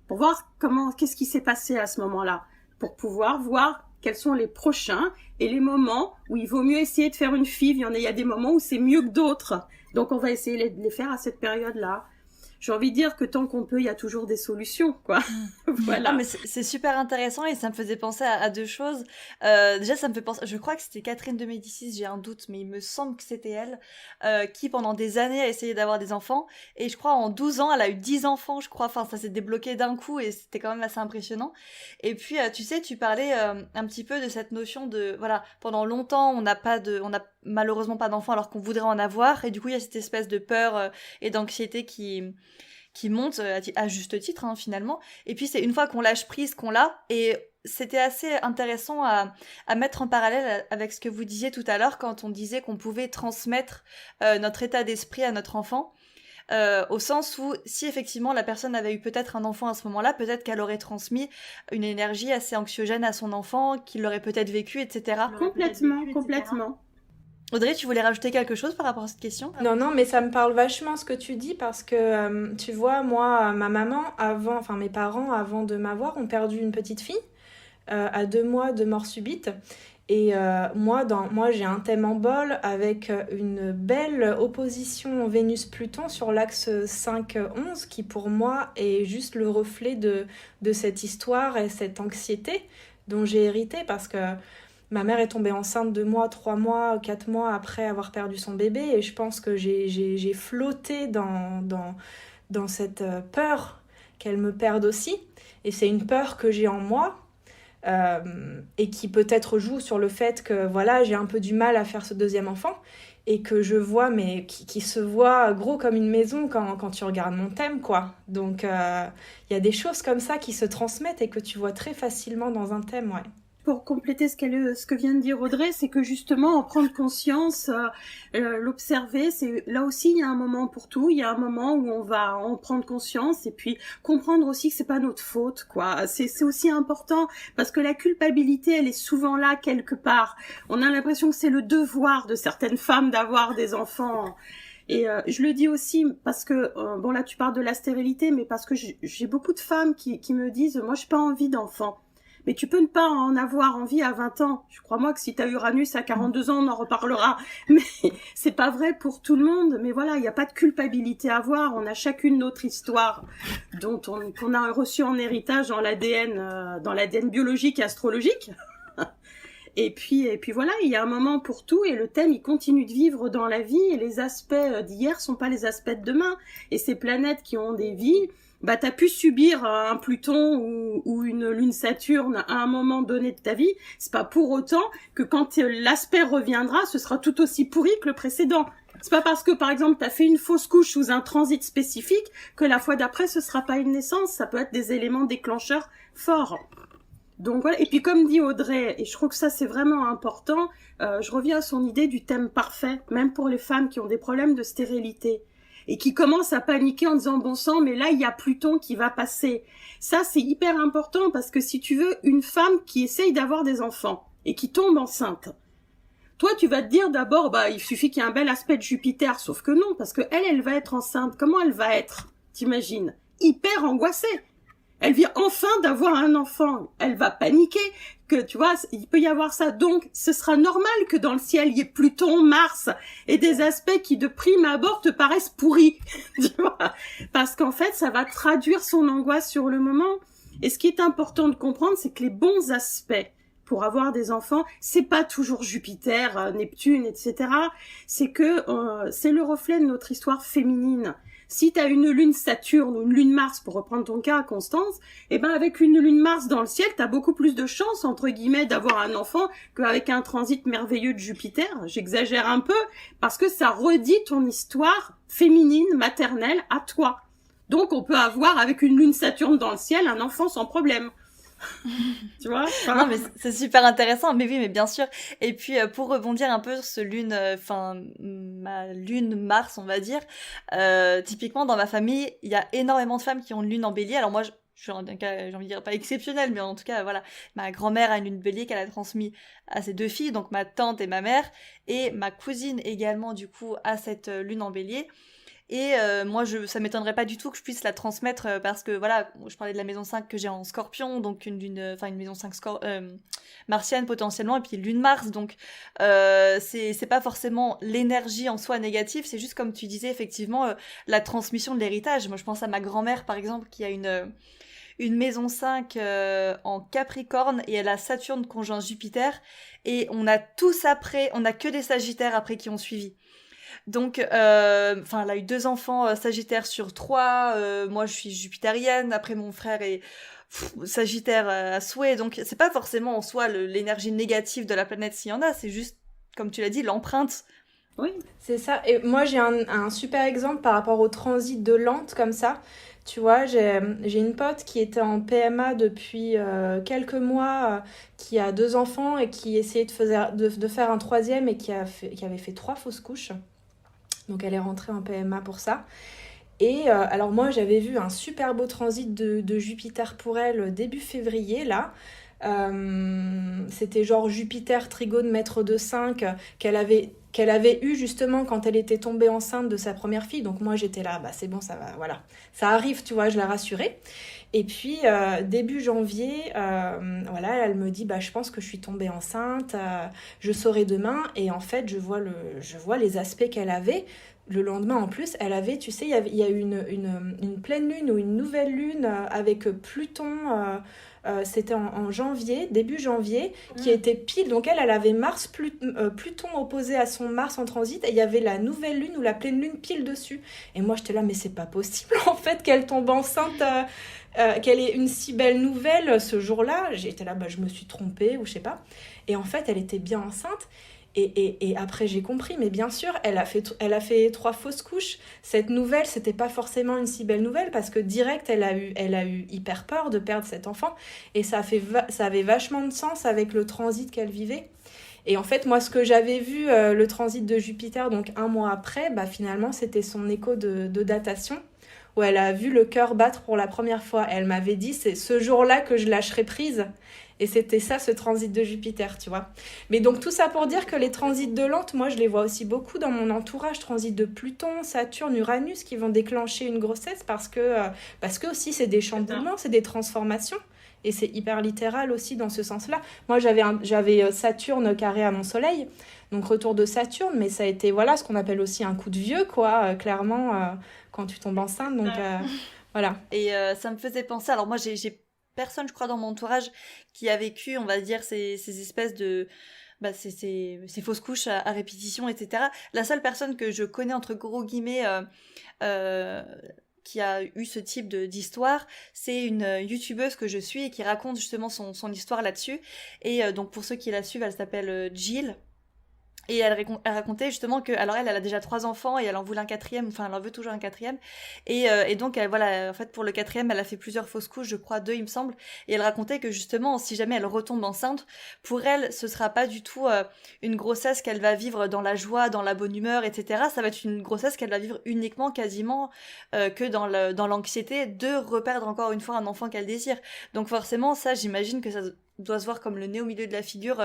Pour voir qu'est-ce qui s'est passé à ce moment-là. Pour pouvoir voir quels sont les prochains et les moments où il vaut mieux essayer de faire une FIV. Il y a des moments où c'est mieux que d'autres. Donc, on va essayer de les faire à cette période-là. J'ai envie de dire que tant qu'on peut, il y a toujours des solutions, quoi. Voilà. Ah, mais c'est super intéressant et ça me faisait penser à deux choses. Déjà, ça me fait penser, je crois que c'était Catherine de Médicis, j'ai un doute, mais il me semble que c'était elle, qui pendant des années a essayé d'avoir des enfants. Et je crois en 12 ans, elle a eu 10 enfants, je crois. Enfin, ça s'est débloqué d'un coup et c'était quand même assez impressionnant. Et puis, tu sais, tu parlais un petit peu de cette notion de, voilà, pendant longtemps, on n'a malheureusement pas d'enfants alors qu'on voudrait en avoir. Et du coup, il y a cette espèce de peur et d'anxiété qui monte à juste titre finalement, et puis c'est une fois qu'on lâche prise qu'on l'a, et c'était assez intéressant à mettre en parallèle avec ce que vous disiez tout à l'heure quand on disait qu'on pouvait transmettre notre état d'esprit à notre enfant. au sens où si effectivement la personne avait eu peut-être un enfant à ce moment-là, peut-être qu'elle aurait transmis une énergie assez anxiogène à son enfant, qu'il l'aurait peut-être vécu, etc. Complètement. Audrey, tu voulais rajouter quelque chose par rapport à cette question ? Non, mais ça me parle vachement ce que tu dis parce que, tu vois, moi, ma maman, mes parents, avant de m'avoir, ont perdu une petite fille à 2 mois de mort subite. Et moi, j'ai un thème en bol avec une belle opposition Vénus-Pluton sur l'axe 5-11 qui, pour moi, est juste le reflet de cette histoire et cette anxiété dont j'ai hérité parce que ma mère est tombée enceinte 2 mois, 3 mois, 4 mois après avoir perdu son bébé et je pense que j'ai flotté dans cette peur qu'elle me perde aussi. Et c'est une peur que j'ai en moi et qui peut-être joue sur le fait que voilà, j'ai un peu du mal à faire ce deuxième enfant et que je vois, mais qui se voit gros comme une maison quand tu regardes mon thème, quoi. Donc, il y a des choses comme ça qui se transmettent et que tu vois très facilement dans un thème, ouais. Pour compléter ce que vient de dire Audrey, c'est que justement en prendre conscience, l'observer, c'est là aussi il y a un moment pour tout, il y a un moment où on va en prendre conscience et puis comprendre aussi que c'est pas notre faute, quoi. C'est aussi important parce que la culpabilité, elle est souvent là quelque part. On a l'impression que c'est le devoir de certaines femmes d'avoir des enfants. Et je le dis aussi parce que, bon là tu parles de la stérilité, mais parce que j'ai beaucoup de femmes qui me disent, moi j'ai pas envie d'enfants. Mais tu peux ne pas en avoir envie à 20 ans. Je crois moi que si t'as Uranus à 42 ans, on en reparlera. Mais c'est pas vrai pour tout le monde. Mais voilà, il n'y a pas de culpabilité à avoir. On a chacune notre histoire qu'on a reçue en héritage dans l'ADN biologique et astrologique. Et puis voilà, il y a un moment pour tout et le thème, il continue de vivre dans la vie et les aspects d'hier sont pas les aspects de demain. Et ces planètes qui ont des vies, bah t'as pu subir un Pluton ou une Lune Saturne à un moment donné de ta vie, c'est pas pour autant que quand l'aspect reviendra, ce sera tout aussi pourri que le précédent. C'est pas parce que par exemple t'as fait une fausse couche sous un transit spécifique que la fois d'après ce sera pas une naissance, ça peut être des éléments déclencheurs forts. Donc voilà, et puis comme dit Audrey, et je trouve que ça c'est vraiment important, je reviens à son idée du thème parfait, même pour les femmes qui ont des problèmes de stérilité. Et qui commence à paniquer en disant bon sang, mais là il y a Pluton qui va passer. Ça c'est hyper important parce que si tu veux une femme qui essaye d'avoir des enfants et qui tombe enceinte, toi tu vas te dire d'abord bah il suffit qu'il y ait un bel aspect de Jupiter, sauf que non parce que elle va être enceinte. Comment elle va être? T'imagines? Hyper angoissée. Elle vient enfin d'avoir un enfant. Elle va paniquer. Que tu vois, il peut y avoir ça. Donc, ce sera normal que dans le ciel, il y ait Pluton, Mars et des aspects qui, de prime abord, te paraissent pourris. Tu vois, parce qu'en fait, ça va traduire son angoisse sur le moment. Et ce qui est important de comprendre, c'est que les bons aspects pour avoir des enfants, c'est pas toujours Jupiter, Neptune, etc. C'est que c'est le reflet de notre histoire féminine. Si tu as une lune Saturne ou une lune Mars, pour reprendre ton cas, Constance, eh ben avec une lune Mars dans le ciel, tu as beaucoup plus de chances, entre guillemets, d'avoir un enfant qu'avec un transit merveilleux de Jupiter. J'exagère un peu, parce que ça redit ton histoire féminine, maternelle, à toi. Donc on peut avoir, avec une lune Saturne dans le ciel, un enfant sans problème. Tu vois? Non, mais c'est super intéressant. Mais oui, mais bien sûr. Et puis, pour rebondir un peu sur ce ma lune Mars, on va dire, typiquement dans ma famille, il y a énormément de femmes qui ont une lune en bélier. Alors moi, je suis j'ai envie de dire pas exceptionnelle, mais en tout cas, voilà. Ma grand-mère a une lune bélier qu'elle a transmis à ses 2 filles, donc ma tante et ma mère. Et ma cousine également, du coup, a cette lune en bélier. Et moi, ça m'étonnerait pas du tout que je puisse la transmettre parce que voilà, je parlais de la maison 5 que j'ai en Scorpion, donc une maison 5 martienne potentiellement, et puis lune Mars, donc c'est pas forcément l'énergie en soi négative, c'est juste comme tu disais effectivement la transmission de l'héritage. Moi, je pense à ma grand-mère par exemple qui a une maison 5 en Capricorne et elle a Saturne conjoint Jupiter et on a que des Sagittaires après qui ont suivi. Donc, elle a eu 2 enfants Sagittaires sur 3. Moi, je suis jupitérienne. Après, mon frère est Sagittaire à souhait. Donc, c'est pas forcément en soi l'énergie négative de la planète s'il y en a. C'est juste, comme tu l'as dit, l'empreinte. Oui, c'est ça. Et moi, j'ai un super exemple par rapport au transit de Lente comme ça. Tu vois, j'ai une pote qui était en PMA depuis quelques mois, qui a 2 enfants et qui essayait de faire un 3e et qui avait fait 3 fausses couches. Donc elle est rentrée en PMA pour ça. Et alors moi, j'avais vu un super beau transit de Jupiter pour elle début février, là. C'était genre Jupiter, trigone, maître de 5, qu'elle avait eu justement quand elle était tombée enceinte de sa première fille. Donc moi, j'étais là, bah c'est bon, ça va, voilà. Ça arrive, tu vois, je la rassurais. Et puis, début janvier, voilà, elle me dit, bah je pense que je suis tombée enceinte, je saurai demain. Et en fait, je vois les aspects qu'elle avait. Le lendemain, en plus, elle avait, tu sais, il y a eu une pleine lune ou une nouvelle lune avec Pluton. C'était en janvier, début janvier, qui était pile. Donc elle avait Pluton opposé à son Mars en transit, et il y avait la nouvelle lune ou la pleine lune pile dessus. Et moi, j'étais là, mais c'est pas possible en fait qu'elle tombe enceinte, qu'elle ait une si belle nouvelle ce jour-là. J'étais là, bah je me suis trompée ou je sais pas. Et en fait, elle était bien enceinte. Et après, j'ai compris, mais bien sûr, elle a fait 3 fausses couches. Cette nouvelle, c'était pas forcément une si belle nouvelle parce que direct, elle a eu hyper peur de perdre cet enfant. Et ça avait vachement de sens avec le transit qu'elle vivait. Et en fait, moi, ce que j'avais vu, le transit de Jupiter, donc 1 mois après, bah, finalement, c'était son écho de datation, où elle a vu le cœur battre pour la première fois. Et elle m'avait dit, c'est ce jour-là que je lâcherai prise. Et c'était ça, ce transit de Jupiter, tu vois. Mais donc, tout ça pour dire que les transits de Lente, moi, je les vois aussi beaucoup dans mon entourage. Transit de Pluton, Saturne, Uranus, qui vont déclencher une grossesse parce que aussi, c'est des chamboulements, c'est des transformations. Et c'est hyper littéral aussi dans ce sens-là. Moi, j'avais Saturne carré à mon soleil, donc retour de Saturne, mais ça a été, voilà, ce qu'on appelle aussi un coup de vieux, quoi, clairement, quand tu tombes enceinte. Donc, voilà. Et ça me faisait penser, alors moi, j'ai personne, je crois, dans mon entourage qui a vécu, on va dire, ces espèces de... ces fausses couches à répétition, etc. La seule personne que je connais, entre gros guillemets, qui a eu ce type d'histoire, c'est une youtubeuse que je suis et qui raconte justement son histoire là-dessus. Et donc pour ceux qui la suivent, elle s'appelle Jill. Et elle racontait justement que, alors elle a déjà 3 enfants et elle en voulait un 4e, enfin elle en veut toujours un 4e. Et donc voilà, en fait pour le 4e, elle a fait plusieurs fausses couches, je crois 2 il me semble. Et elle racontait que justement, si jamais elle retombe enceinte, pour elle, ce sera pas du tout une grossesse qu'elle va vivre dans la joie, dans la bonne humeur, etc. Ça va être une grossesse qu'elle va vivre uniquement, quasiment, que dans l'anxiété de reperdre encore une fois un enfant qu'elle désire. Donc forcément, ça, j'imagine que ça doit se voir comme le nez au milieu de la figure.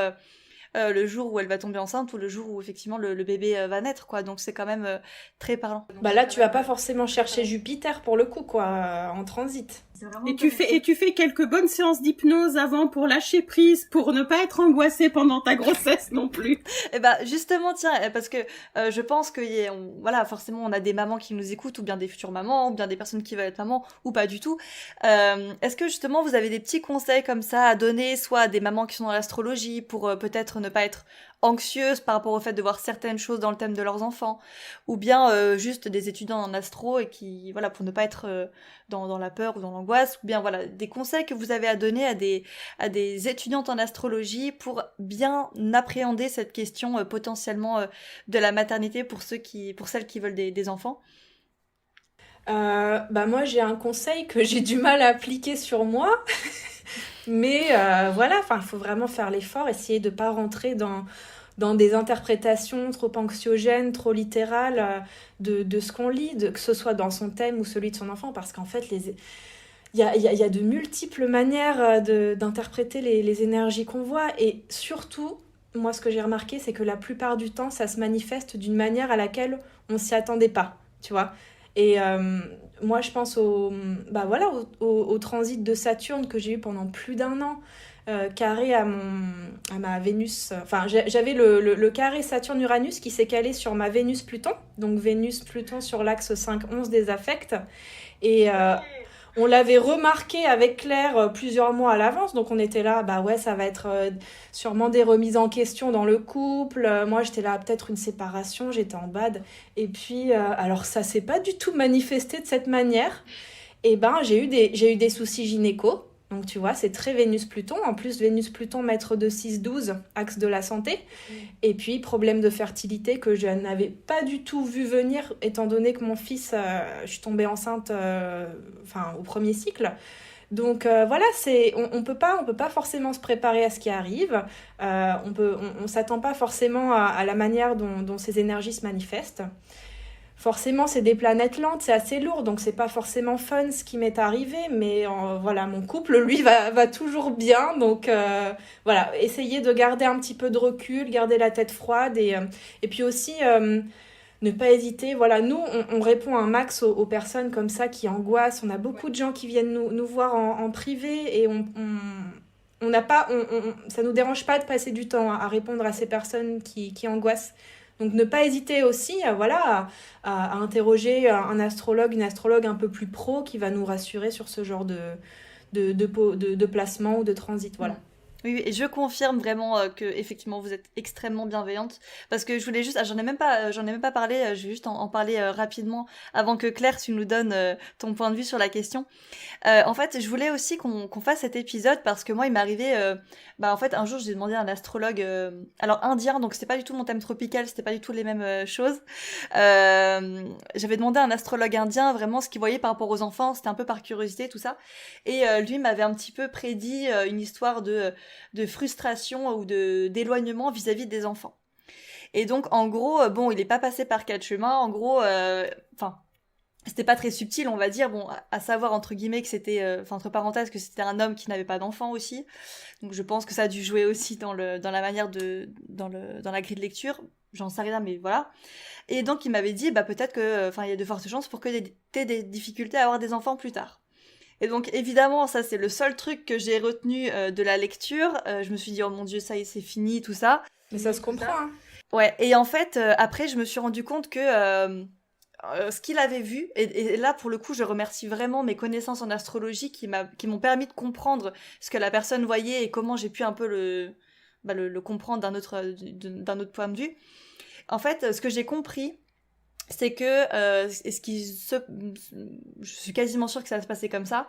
Le jour où elle va tomber enceinte ou le jour où effectivement le bébé va naître, quoi. Donc c'est quand même très parlant. Bah là, tu vas pas forcément chercher Jupiter pour le coup, quoi, en transit. Et tu fais quelques bonnes séances d'hypnose avant pour lâcher prise, pour ne pas être angoissée pendant ta grossesse non plus. Et bah justement, tiens, parce que je pense que voilà, forcément on a des mamans qui nous écoutent, ou bien des futures mamans, ou bien des personnes qui veulent être mamans, ou pas du tout. Est-ce que justement vous avez des petits conseils comme ça à donner, soit à des mamans qui sont dans l'astrologie, pour peut-être ne pas être anxieuses par rapport au fait de voir certaines choses dans le thème de leurs enfants, ou bien juste des étudiants en astro et qui, voilà, pour ne pas être dans la peur ou dans l'angoisse, ou bien voilà, des conseils que vous avez à donner à des étudiantes en astrologie pour bien appréhender cette question potentiellement de la maternité pour celles qui veulent des enfants. Bah moi, j'ai un conseil que j'ai du mal à appliquer sur moi. Mais voilà, il faut vraiment faire l'effort, essayer de ne pas rentrer dans des interprétations trop anxiogènes, trop littérales de ce qu'on lit, que ce soit dans son thème ou celui de son enfant, parce qu'en fait, il y a de multiples manières d'interpréter les énergies qu'on voit. Et surtout, moi, ce que j'ai remarqué, c'est que la plupart du temps, ça se manifeste d'une manière à laquelle on ne s'y attendait pas, tu vois. Et moi, je pense au transit de Saturne que j'ai eu pendant plus d'1 an, carré à ma Vénus. Enfin, j'avais le carré Saturne-Uranus qui s'est calé sur ma Vénus-Pluton. Donc Vénus-Pluton sur l'axe 5-11 des affects. Et on l'avait remarqué avec Claire plusieurs mois à l'avance, donc on était là, bah ouais, ça va être sûrement des remises en question dans le couple. Moi, j'étais là, peut-être une séparation, j'étais en bad. Et puis, alors ça s'est pas du tout manifesté de cette manière. Et ben, j'ai eu des soucis gynéco. Donc tu vois, c'est très Vénus-Pluton. En plus, Vénus-Pluton, maître de 6-12, axe de la santé. Et puis, problème de fertilité que je n'avais pas du tout vu venir, étant donné que mon fils, je suis tombée enceinte au premier cycle. Donc voilà, on peut pas forcément se préparer à ce qui arrive. On s'attend pas forcément à la manière dont ces énergies se manifestent. forcément, c'est des planètes lentes, c'est assez lourd, donc c'est pas forcément fun ce qui m'est arrivé, mais voilà, mon couple, lui, va toujours bien, donc voilà, essayer de garder un petit peu de recul, garder la tête froide, et puis aussi ne pas hésiter. Voilà, nous, on répond un max aux personnes comme ça qui angoissent, on a beaucoup de gens qui viennent nous voir en privé, et on n'a pas, ça nous dérange pas de passer du temps à répondre à ces personnes qui angoissent. Donc ne pas hésiter aussi à interroger un astrologue, une astrologue un peu plus pro qui va nous rassurer sur ce genre de placement ou de transit. Voilà. Oui, et je confirme vraiment que effectivement vous êtes extrêmement bienveillante, parce que je voulais juste, j'en ai même pas parlé, je vais juste en parler rapidement avant que Claire tu nous donnes ton point de vue sur la question. En fait, je voulais aussi qu'on fasse cet épisode parce que moi il m'est arrivé, en fait un jour j'ai demandé à un astrologue, alors indien, donc c'était pas du tout mon thème tropical, c'était pas du tout les mêmes choses. J'avais demandé à un astrologue indien vraiment ce qu'il voyait par rapport aux enfants, c'était un peu par curiosité tout ça, et lui m'avait un petit peu prédit une histoire de frustration ou d'éloignement vis-à-vis des enfants. Et donc en gros, bon, il est pas passé par quatre chemins. En gros, c'était pas très subtil, on va dire. Bon, à savoir entre guillemets que c'était, entre parenthèses, que c'était un homme qui n'avait pas d'enfant aussi. Donc je pense que ça a dû jouer aussi dans la manière dans la grille de lecture. J'en sais rien, mais voilà. Et donc il m'avait dit, peut-être que, il y a de fortes chances pour que t'aies des difficultés à avoir des enfants plus tard. Et donc évidemment ça c'est le seul truc que j'ai retenu de la lecture. Je me suis dit oh mon dieu ça y est c'est fini tout ça. Mais ça se comprend. Hein. Ouais, et en fait après je me suis rendu compte que ce qu'il avait vu, et là pour le coup je remercie vraiment mes connaissances en astrologie qui m'ont permis de comprendre ce que la personne voyait et comment j'ai pu un peu le comprendre d'un autre point de vue. En fait ce que j'ai compris c'est que je suis quasiment sûre que ça va se passer comme ça,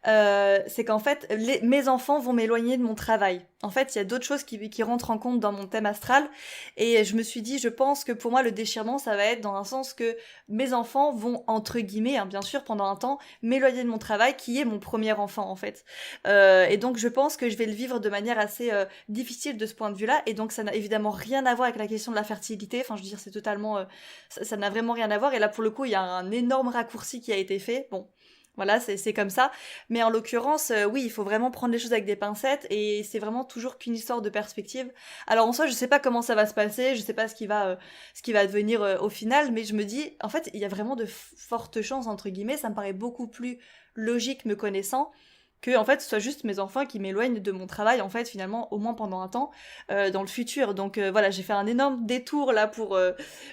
c'est qu'en fait mes enfants vont m'éloigner de mon travail. En fait il y a d'autres choses qui rentrent en compte dans mon thème astral, et je me suis dit je pense que pour moi le déchirement ça va être dans un sens que mes enfants vont entre guillemets bien sûr pendant un temps m'éloigner de mon travail qui est mon premier enfant en fait, et donc je pense que je vais le vivre de manière assez difficile de ce point de vue là, et donc ça n'a évidemment rien à voir avec la question de la fertilité, enfin je veux dire c'est totalement ça n'a vraiment rien à voir, et là pour le coup il y a un énorme raccourci qui a été fait. Bon voilà, c'est comme ça. Mais en l'occurrence, oui, il faut vraiment prendre les choses avec des pincettes, et c'est vraiment toujours qu'une histoire de perspective. Alors en soi, je sais pas comment ça va se passer, je sais pas ce qui va devenir au final, mais je me dis, en fait, il y a vraiment de fortes chances, entre guillemets, ça me paraît beaucoup plus logique me connaissant, que en fait ce soit juste mes enfants qui m'éloignent de mon travail en fait finalement au moins pendant un temps dans le futur. Donc voilà, j'ai fait un énorme détour là pour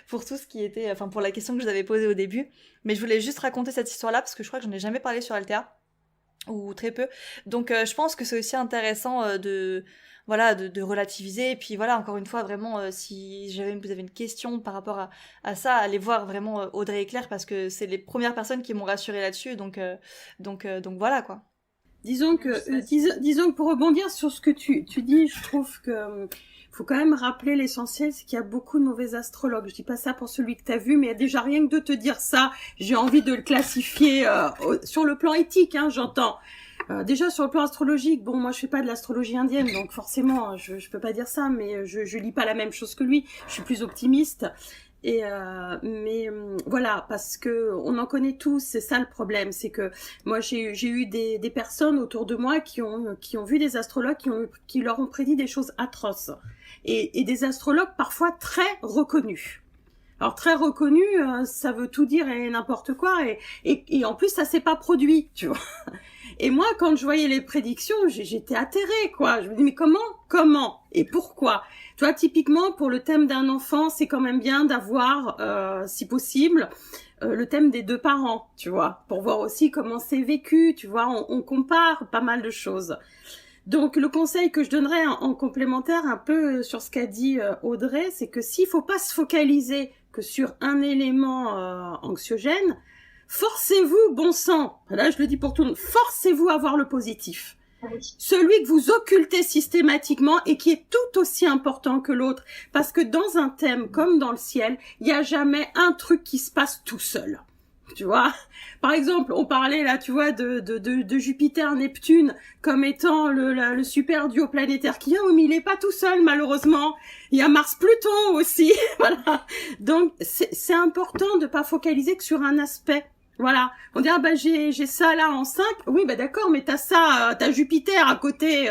tout ce qui était pour la question que je vous avais posée au début, mais je voulais juste raconter cette histoire là parce que je crois que j'en ai jamais parlé sur Altea ou très peu. Donc je pense que c'est aussi intéressant de relativiser, et puis voilà, encore une fois vraiment si vous avez une question par rapport à ça, allez voir vraiment Audrey et Claire parce que c'est les premières personnes qui m'ont rassurée là-dessus, donc voilà quoi. Disons que pour rebondir sur ce que tu dis, je trouve que faut quand même rappeler l'essentiel, c'est qu'il y a beaucoup de mauvais astrologues. Je dis pas ça pour celui que t'as vu, mais déjà rien que de te dire ça, j'ai envie de le classifier sur le plan éthique, j'entends. Déjà sur le plan astrologique, bon moi je fais pas de l'astrologie indienne, donc forcément je peux pas dire ça, mais je lis pas la même chose que lui, je suis plus optimiste. Et voilà, parce que on en connaît tous, c'est ça le problème, c'est que moi j'ai eu des personnes autour de moi qui ont vu des astrologues qui leur ont prédit des choses atroces, et des astrologues parfois très reconnus. Alors très reconnus, ça veut tout dire et n'importe quoi, et en plus ça s'est pas produit, tu vois. Et moi, quand je voyais les prédictions, j'étais atterrée, quoi. Je me dis, mais comment et pourquoi? Tu vois, typiquement, pour le thème d'un enfant, c'est quand même bien d'avoir, si possible, le thème des deux parents, tu vois, pour voir aussi comment c'est vécu, tu vois, on compare pas mal de choses. Donc, le conseil que je donnerais en complémentaire un peu sur ce qu'a dit Audrey, c'est que s'il faut pas se focaliser que sur un élément anxiogène, forcez-vous, bon sang, là je le dis pour tout le monde, forcez-vous à voir le positif. Oui. Celui que vous occultez systématiquement et qui est tout aussi important que l'autre. Parce que dans un thème comme dans le ciel, il n'y a jamais un truc qui se passe tout seul. tu vois. Par exemple, on parlait là, tu vois, de Jupiter, Neptune comme étant le super duo planétaire qu'il y a, mais il est pas tout seul malheureusement. Il y a Mars, Pluton aussi, voilà. Donc c'est important de pas focaliser que sur un aspect. Voilà. On dit j'ai ça là en 5. Oui, d'accord, mais t'as Jupiter à côté.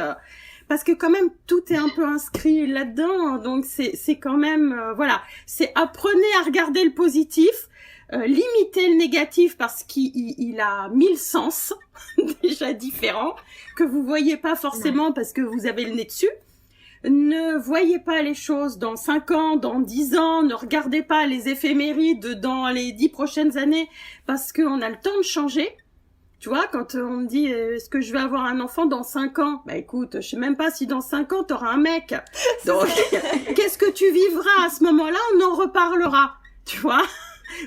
Parce que quand même tout est un peu inscrit là-dedans, donc c'est quand même voilà, c'est apprenez à regarder le positif, limitez le négatif parce qu'il a 1000 sens déjà différents que vous voyez pas forcément parce que vous avez le nez dessus. Ne voyez pas les choses dans 5 ans, dans 10 ans, ne regardez pas les éphémérides dans les 10 prochaines années parce qu'on a le temps de changer. Tu vois, quand on me dit est-ce que je vais avoir un enfant dans 5 ans? Bah écoute, je sais même pas si dans 5 ans t'auras un mec. Donc qu'est-ce que tu vivras à ce moment-là? On en reparlera. Tu vois?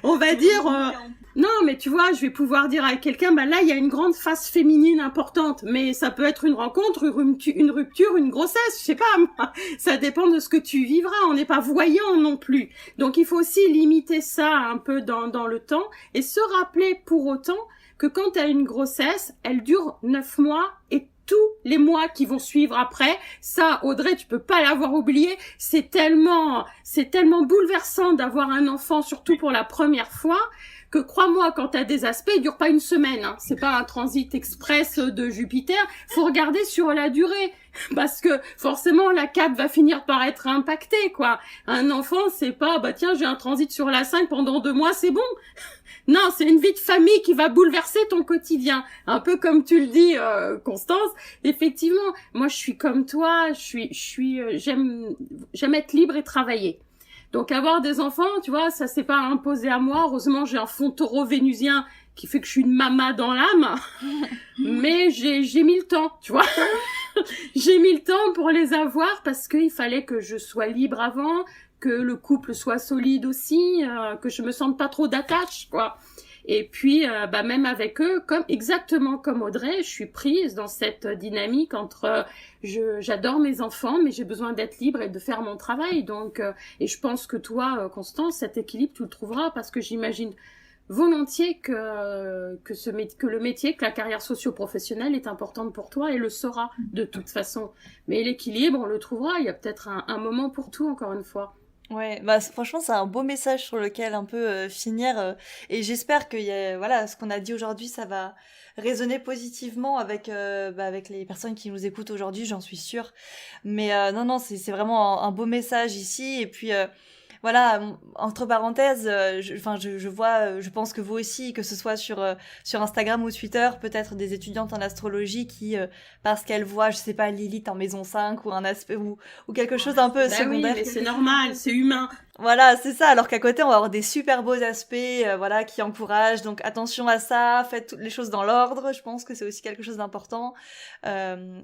On va dire non, mais tu vois, je vais pouvoir dire à quelqu'un là il y a une grande phase féminine importante, mais ça peut être une rencontre, une rupture, une grossesse, je sais pas moi. Ça dépend de ce que tu vivras, on n'est pas voyant non plus. Donc il faut aussi limiter ça un peu dans le temps et se rappeler pour autant que quand tu as une grossesse, elle dure 9 mois et tous les mois qui vont suivre après, ça, Audrey, tu peux pas l'avoir oublié, c'est tellement bouleversant d'avoir un enfant, surtout pour la première fois, que crois-moi, quand tu as des aspects, il dure pas une semaine, hein. C'est pas un transit express de Jupiter, faut regarder sur la durée, parce que forcément la 4 va finir par être impactée, quoi. Un enfant, c'est pas, tiens, j'ai un transit sur la 5 pendant 2 mois, c'est bon. Non, c'est une vie de famille qui va bouleverser ton quotidien. Un peu comme tu le dis, Constance. Effectivement, moi, je suis comme toi. J'aime être libre et travailler. Donc, avoir des enfants, tu vois, ça c'est pas imposé à moi. Heureusement, j'ai un fond taureau vénusien qui fait que je suis une mama dans l'âme. Mais j'ai mis le temps, tu vois. J'ai mis le temps pour les avoir parce qu'il fallait que je sois libre avant, que le couple soit solide aussi, que je me sente pas trop d'attache, quoi. Et puis, même avec eux, exactement comme Audrey, je suis prise dans cette dynamique entre j'adore mes enfants, mais j'ai besoin d'être libre et de faire mon travail. Donc, et je pense que toi, Constance, cet équilibre, tu le trouveras parce que j'imagine volontiers que le métier, que la carrière socio-professionnelle est importante pour toi et le sera de toute façon. Mais l'équilibre, on le trouvera. Il y a peut-être un moment pour tout, encore une fois. Ouais, franchement, c'est un beau message sur lequel un peu finir. Et j'espère que ce qu'on a dit aujourd'hui, ça va résonner positivement avec les personnes qui nous écoutent aujourd'hui, j'en suis sûre. Mais non, c'est vraiment un beau message ici. Et puis voilà, entre parenthèses, je vois, je pense que vous aussi, que ce soit sur Instagram ou Twitter, peut-être des étudiantes en astrologie qui, parce qu'elles voient, je sais pas, Lilith en maison 5 ou un aspect ou quelque chose un peu secondaire. Oui, mais c'est normal, c'est humain. Voilà, c'est ça. Alors qu'à côté, on va avoir des super beaux aspects, qui encouragent. Donc attention à ça, faites toutes les choses dans l'ordre. Je pense que c'est aussi quelque chose d'important.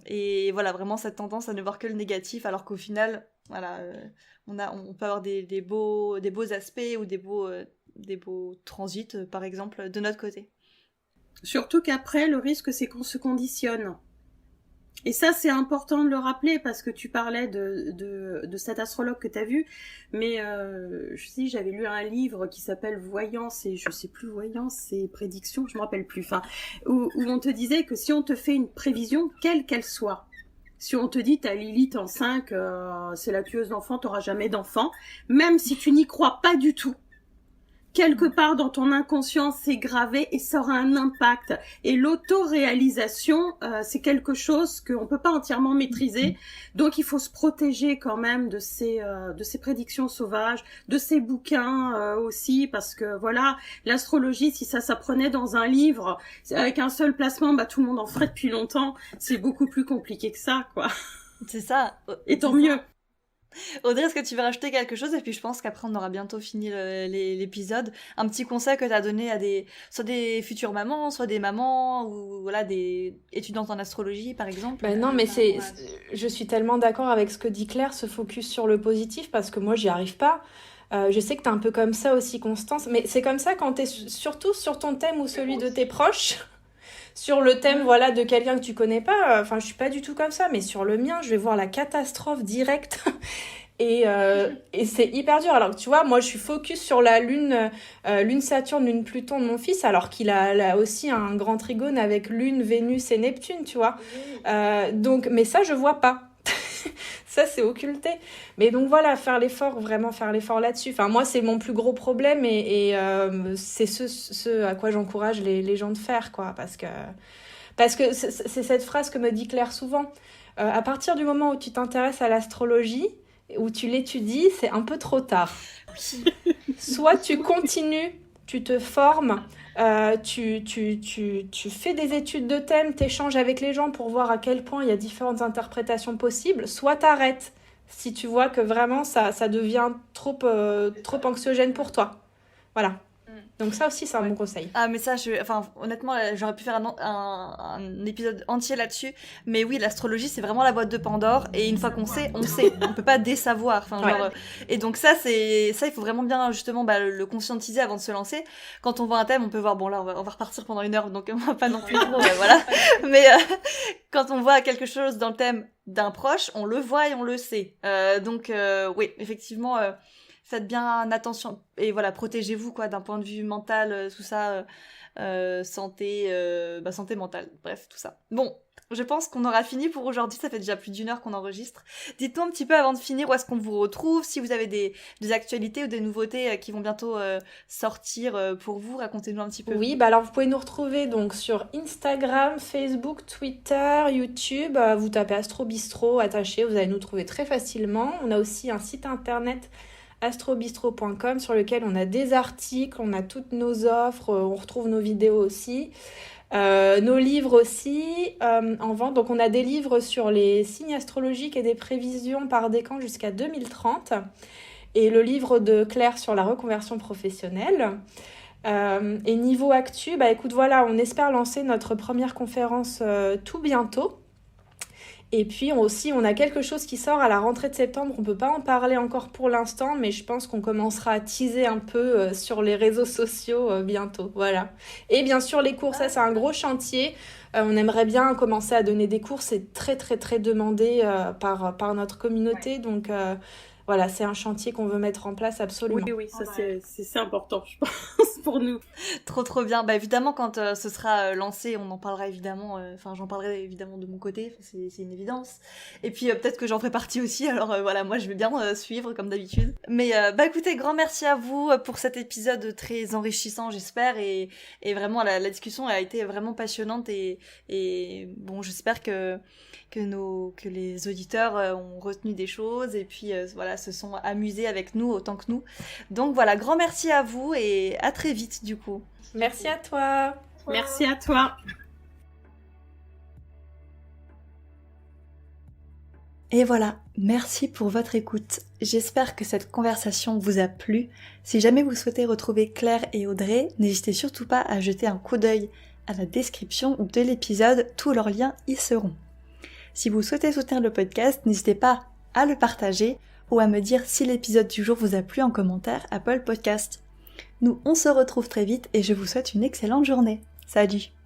Et voilà, vraiment cette tendance à ne voir que le négatif, alors qu'au final, voilà. On peut avoir des beaux aspects ou des beaux transits, par exemple, de notre côté. Surtout qu'après, le risque, c'est qu'on se conditionne. Et ça, c'est important de le rappeler parce que tu parlais de cet astrologue que tu as vu. Mais j'avais lu un livre qui s'appelle Voyance et je sais plus, Voyance et prédiction, je me rappelle plus. Enfin, où on te disait que si on te fait une prévision, quelle qu'elle soit, si on te dit t'as Lilith en 5, c'est la tueuse d'enfants, t'auras jamais d'enfants, même si tu n'y crois pas du tout, quelque part dans ton inconscient c'est gravé et ça aura un impact. Et l'autoréalisation, c'est quelque chose qu'on peut pas entièrement maîtriser, donc il faut se protéger quand même de ces prédictions sauvages, de ces bouquins aussi, parce que voilà, l'astrologie, si ça s'apprenait dans un livre avec un seul placement, tout le monde en ferait depuis longtemps. C'est beaucoup plus compliqué que ça, quoi. C'est ça. Et tant mieux. Audrey, est-ce que tu veux rajouter quelque chose? Et puis je pense qu'après on aura bientôt fini l'épisode. Un petit conseil que tu as donné à soit des futures mamans, soit des mamans, ou voilà, des étudiantes en astrologie par exemple. Non, mais je suis tellement d'accord avec ce que dit Claire, se focus sur le positif, parce que moi j'y arrive pas. Je sais que t'es un peu comme ça aussi, Constance, mais c'est comme ça quand t'es surtout sur ton thème ou celui de tes proches. Sur le thème, voilà, de quelqu'un que tu connais pas, je suis pas du tout comme ça, mais sur le mien, je vais voir la catastrophe directe. Et c'est hyper dur. Alors que tu vois, moi, je suis focus sur la Lune, Lune Saturne, Lune Pluton de mon fils, alors qu'il a aussi un grand trigone avec Lune, Vénus et Neptune, tu vois. Donc, mais ça, je vois pas. Ça, c'est occulté. Mais donc voilà, vraiment faire l'effort là-dessus. Enfin, moi, c'est mon plus gros problème et c'est ce à quoi j'encourage les gens de faire, quoi. Parce que c'est cette phrase que me dit Claire souvent. À partir du moment où tu t'intéresses à l'astrologie, où tu l'étudies, c'est un peu trop tard. Soit tu continues, tu te formes, tu fais des études de thème, t'échanges avec les gens pour voir à quel point il y a différentes interprétations possibles, soit t'arrêtes si tu vois que vraiment ça devient trop anxiogène pour toi. Voilà. Donc ça aussi, c'est un bon conseil. Ah, mais ça, honnêtement, j'aurais pu faire un épisode entier là-dessus. Mais oui, l'astrologie, c'est vraiment la boîte de Pandore. Et une fois qu'on sait, on sait. On peut pas désavoir. Enfin, genre, et donc ça, il faut vraiment bien, justement, le conscientiser avant de se lancer. Quand on voit un thème, on peut voir, bon, là, on va repartir pendant 1 heure, donc on va pas non plus, voilà. Mais quand on voit quelque chose dans le thème d'un proche, on le voit et on le sait. Donc, oui, effectivement... faites bien attention et voilà, protégez-vous quoi d'un point de vue mental, tout ça, santé mentale, bref, tout ça. Bon, je pense qu'on aura fini pour aujourd'hui, ça fait déjà plus d'1 heure qu'on enregistre. Dites-nous un petit peu avant de finir où est-ce qu'on vous retrouve, si vous avez des actualités ou des nouveautés qui vont bientôt sortir pour vous, racontez-nous un petit peu. Oui, bah alors vous pouvez nous retrouver donc sur Instagram, Facebook, Twitter, YouTube, vous tapez Astro Bistro attaché, vous allez nous trouver très facilement. On a aussi un site internet astrobistro.com sur lequel on a des articles, on a toutes nos offres, on retrouve nos vidéos aussi, nos livres aussi en vente. Donc on a des livres sur les signes astrologiques et des prévisions par décan jusqu'à 2030 et le livre de Claire sur la reconversion professionnelle. Et niveau actu, bah écoute, voilà, on espère lancer notre première conférence tout bientôt. Et puis on a quelque chose qui sort à la rentrée de septembre, on ne peut pas en parler encore pour l'instant, mais je pense qu'on commencera à teaser un peu sur les réseaux sociaux bientôt, voilà. Et bien sûr les cours, ça c'est un gros chantier, on aimerait bien commencer à donner des cours, c'est très très très demandé par notre communauté, donc voilà, c'est un chantier qu'on veut mettre en place absolument. Oui, ça c'est important, je pense, pour nous. Trop bien. Bah évidemment, quand ce sera lancé, on en parlera évidemment. Enfin, j'en parlerai évidemment de mon côté, c'est une évidence. Et puis peut-être que j'en ferai partie aussi. Alors voilà, moi je vais bien suivre comme d'habitude. Mais bah écoutez, grand merci à vous pour cet épisode très enrichissant, j'espère. Et vraiment, la discussion a été vraiment passionnante. Et bon, j'espère que les auditeurs ont retenu des choses et puis voilà, se sont amusés avec nous autant que nous. Donc voilà, grand merci à vous et à très vite du coup. Merci à toi. Merci à toi. Et voilà, merci pour votre écoute. J'espère que cette conversation vous a plu. Si jamais vous souhaitez retrouver Claire et Audrey, n'hésitez surtout pas à jeter un coup d'œil à la description de l'épisode, tous leurs liens y seront. Si vous souhaitez soutenir le podcast, n'hésitez pas à le partager ou à me dire si l'épisode du jour vous a plu en commentaire Apple Podcast. Nous, on se retrouve très vite et je vous souhaite une excellente journée. Salut!